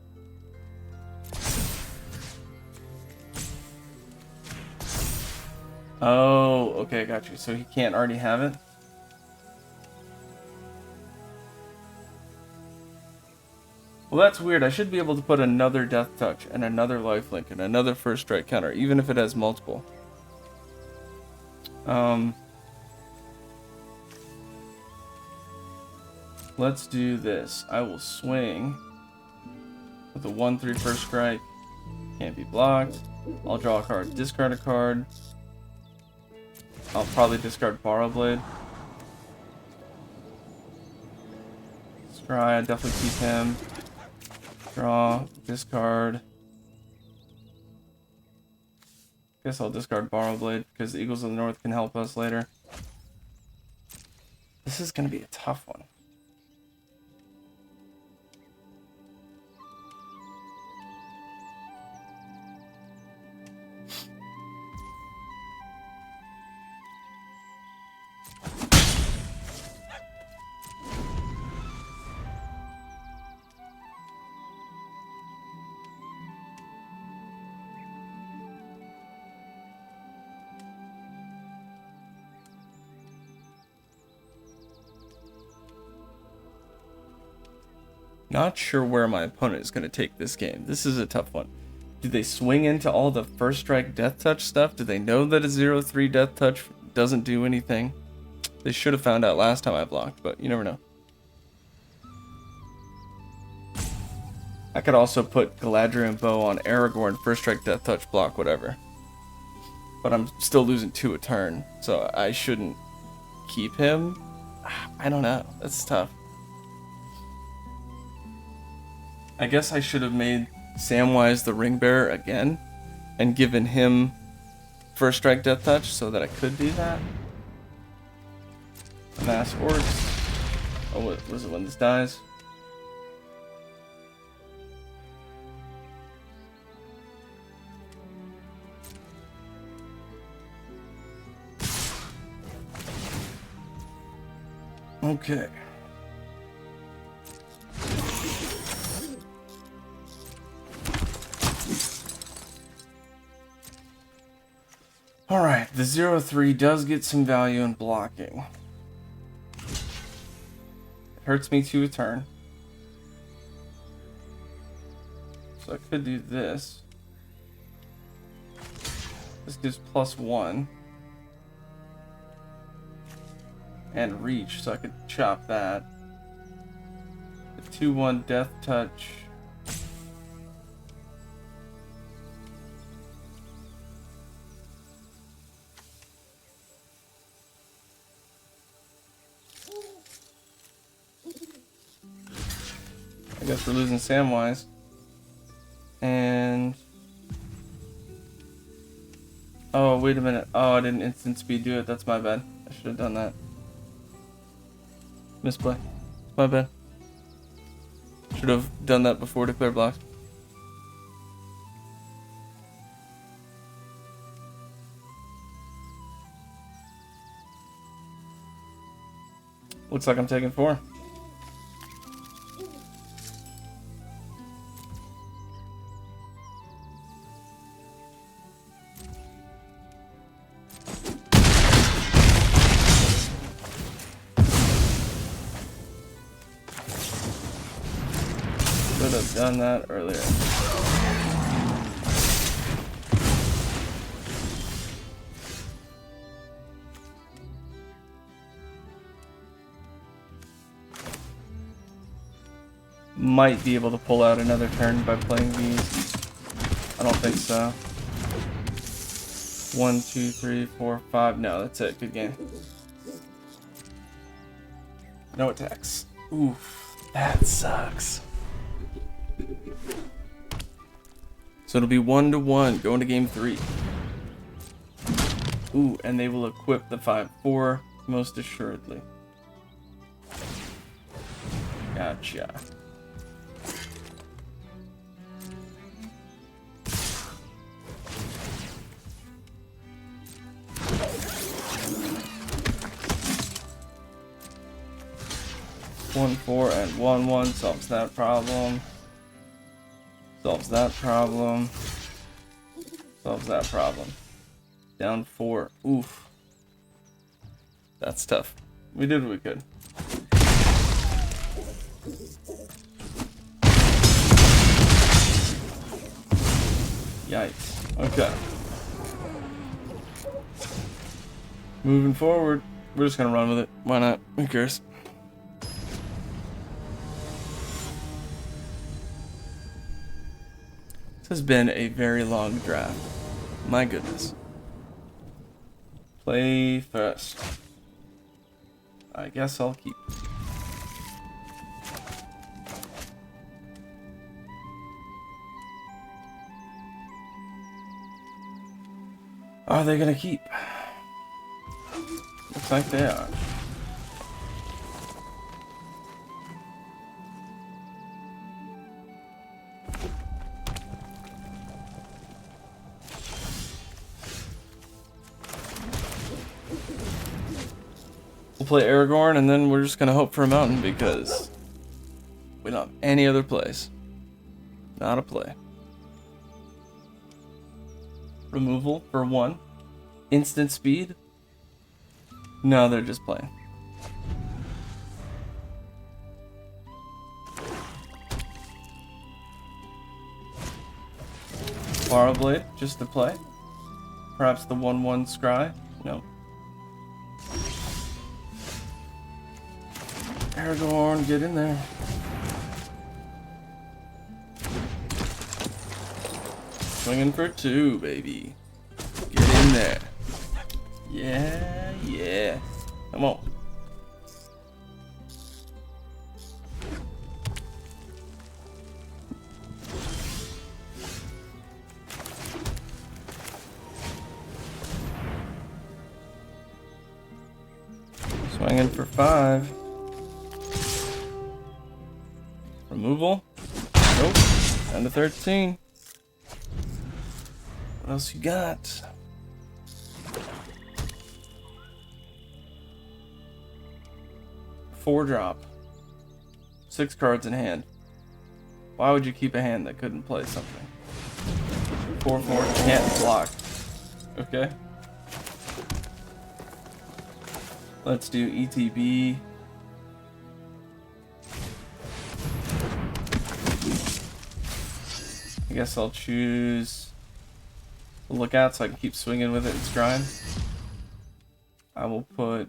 Speaker 1: Oh, okay, got you. So he can't already have it? Well, that's weird. I should be able to put another Death Touch and another Lifelink and another first strike counter, even if it has multiple. Let's do this. I will swing with a 1/3 first strike. Can't be blocked. I'll draw a card, discard a card. I'll probably discard Borrow Blade. Scry, I definitely keep him. Draw, discard. Guess I'll discard Borrow Blade because the Eagles of the North can help us later. This is going to be a tough one. Not sure where my opponent is going to take this game. This is a tough one. Do they swing into all the first strike Death Touch stuff? Do they know that a 0/3 Death Touch doesn't do anything? They should have found out last time I blocked, but you never know. I could also put Galadriel and Bow on Aragorn, first strike Death Touch, block, whatever. But I'm still losing 2 a turn, so I shouldn't keep him. I don't know. That's tough. I guess I should have made Samwise the Ring Bearer again and given him first strike Death Touch so that I could do that. Mass Orcs. Oh, what was it when this dies? Okay. Alright, the 0/3 does get some value in blocking. It hurts me 2 a turn. So I could do this. This gives +1. And reach, so I could chop that. The 2/1 Death Touch. I guess we're losing Samwise. And oh, wait a minute. Oh, I didn't instant speed do it. That's my bad. I should have done that. Misplay. My bad. Should have done that before declare blocks. Looks like I'm taking 4. Should have done that earlier. Might be able to pull out another turn by playing these. I don't think so. 1, 2, 3, 4, 5. No, that's it. Good game. No attacks. Oof, that sucks. So it'll be 1-1 going to game 3. Ooh, and they will equip the 5/4 most assuredly. Gotcha. One, 4, and 1/1 solves that problem. Solves that problem. Solves that problem. Down 4. Oof. That's tough. We did what we could. Yikes. Okay. Moving forward. We're just gonna run with it. Why not? Who cares? This has been a very long draft. My goodness. Play first. I guess I'll keep. Are they gonna keep? Looks like they are. We'll play Aragorn, and then we're just gonna hope for a mountain because we don't have any other plays. Not a play. Removal for 1. Instant speed. No, they're just playing. Borrow Blade, just to play. Perhaps the 1/1 Scry. No. Aragorn, get in there. Swinging for 2, baby. Get in there. Yeah, yeah. Come on. Swinging for 5. Removal. Nope. Down to 13. What else you got? Four drop. 6 cards in hand. Why would you keep a hand that couldn't play something? 4/4 can't block. Okay. Let's do ETB. I guess I'll choose the Lookout so I can keep swinging with it and scrying. I will put,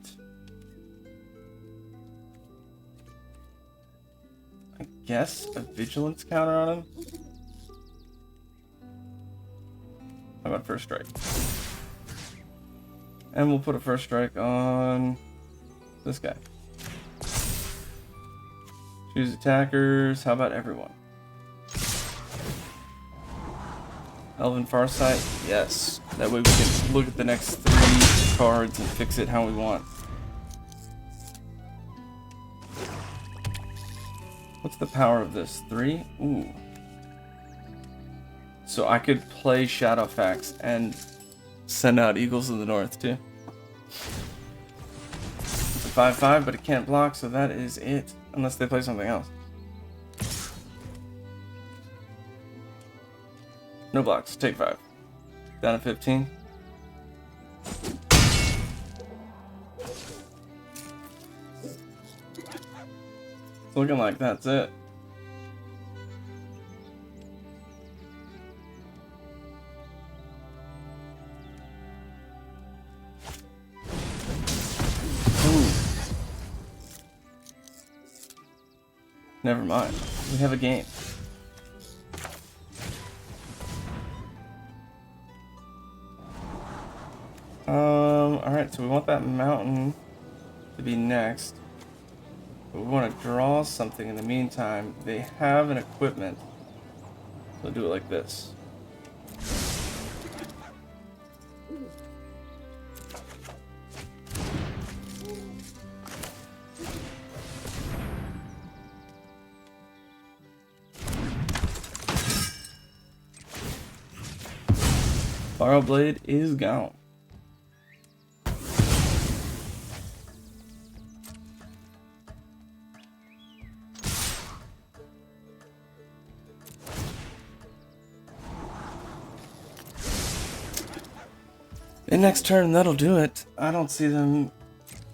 Speaker 1: I guess, a Vigilance counter on him. How about First Strike? And we'll put a First Strike on this guy. Choose attackers. How about everyone? Elven Farsight, yes. That way we can look at the next 3 cards and fix it how we want. What's the power of this? 3? Ooh. So I could play Shadowfax and send out Eagles of the North too. It's a 5/5, but it can't block, so that is it. Unless they play something else. No blocks. Take 5. Down to 15. It's looking like that's it. Ooh. Never mind. We have a game. Alright, so we want that mountain to be next. But we want to draw something in the meantime. They have an equipment. So do it like this. Fire blade is gone. And next turn, that'll do it. I don't see them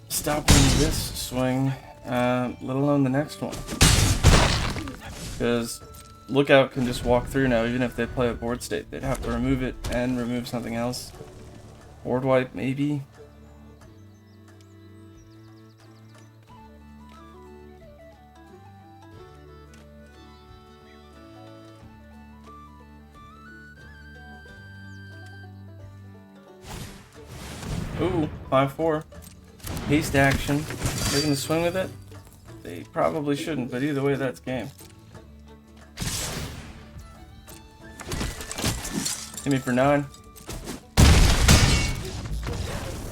Speaker 1: stopping this swing, let alone the next one. Because Lookout can just walk through now, even if they play a board state. They'd have to remove it and remove something else. Board wipe, maybe? Ooh, 5-4. Haste action. They're gonna swing with it? They probably shouldn't, but either way, that's game. Hit me for 9.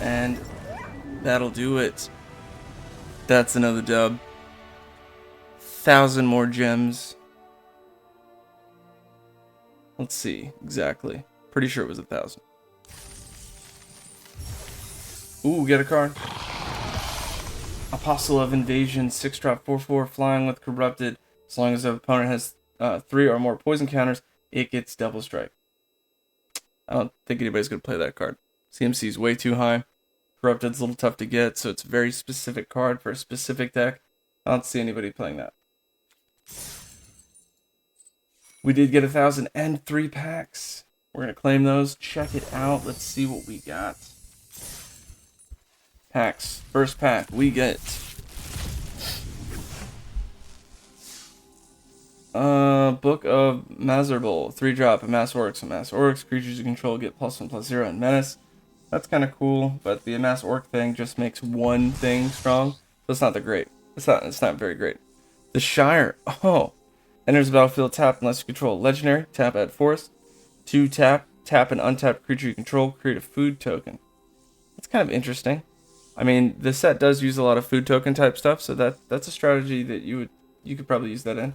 Speaker 1: And that'll do it. That's another dub. 1,000 more gems. Let's see exactly. Pretty sure it was 1,000. Ooh, get a card. Apostle of Invasion, 6-drop, 4/4, flying with Corrupted. As long as the opponent has 3 or more poison counters, it gets double strike. I don't think anybody's going to play that card. CMC is way too high. Corrupted's a little tough to get, so it's a very specific card for a specific deck. I don't see anybody playing that. We did get 1,000 and 3 packs. We're going to claim those. Check it out. Let's see what we got. Packs. First pack, we get Book of Mazarbul, 3-drop, a Amass Orcs. Amass Orcs, creatures you control get +1/+0 and Menace. That's kind of cool, but the Amass Orc thing just makes one thing strong, so it's not that great. It's not very great. The Shire, enters the battlefield, tap unless you control legendary, tap add forest. 2 tap, tap an untapped creature you control, create a food token. That's kind of interesting. I mean, the set does use a lot of food token type stuff, so that's a strategy that you could probably use that in.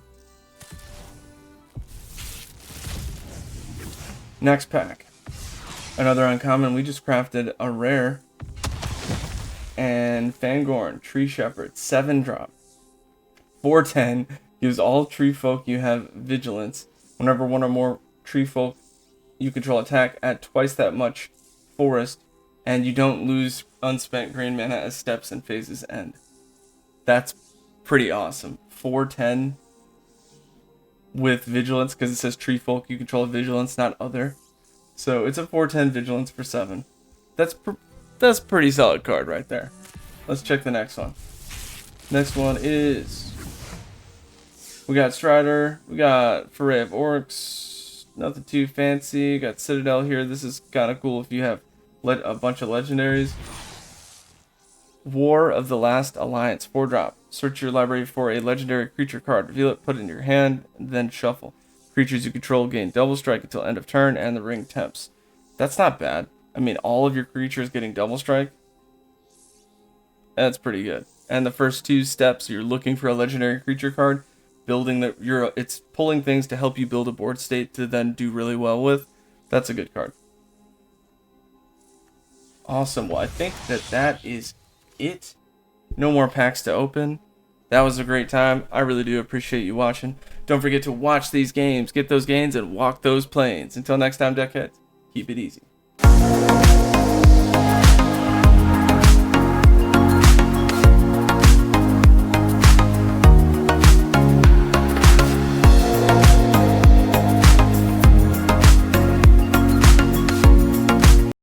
Speaker 1: Next pack. Another uncommon. We just crafted a rare. And Fangorn, Tree Shepherd, 7-drop. 4/10. Gives all tree folk you have vigilance. Whenever one or more tree folk you control attack, add twice that much forest. And you don't lose unspent green mana as steps and phases end. That's pretty awesome. 4/10 with vigilance, because it says tree folk you control vigilance, not other. So it's a 4/10 vigilance for 7. That's a pretty solid card right there. Let's check the next one. Next one is, we got Strider, we got Foray of Orcs, nothing too fancy. Got Citadel here. This is kind of cool if you have a bunch of legendaries. War of the Last Alliance, 4-drop. Search your library for a legendary creature card. Reveal it, put it in your hand, then shuffle. Creatures you control gain double strike until end of turn, and the ring temps. That's not bad. I mean, all of your creatures getting double strike. That's pretty good. And the first 2 steps, you're looking for a legendary creature card, it's pulling things to help you build a board state to then do really well with. That's a good card. Awesome. Well, I think that is it. No more packs to open. That was a great time. I really do appreciate you watching. Don't forget to watch these games, get those gains, and walk those planes. Until next time, Deckheads, keep it easy.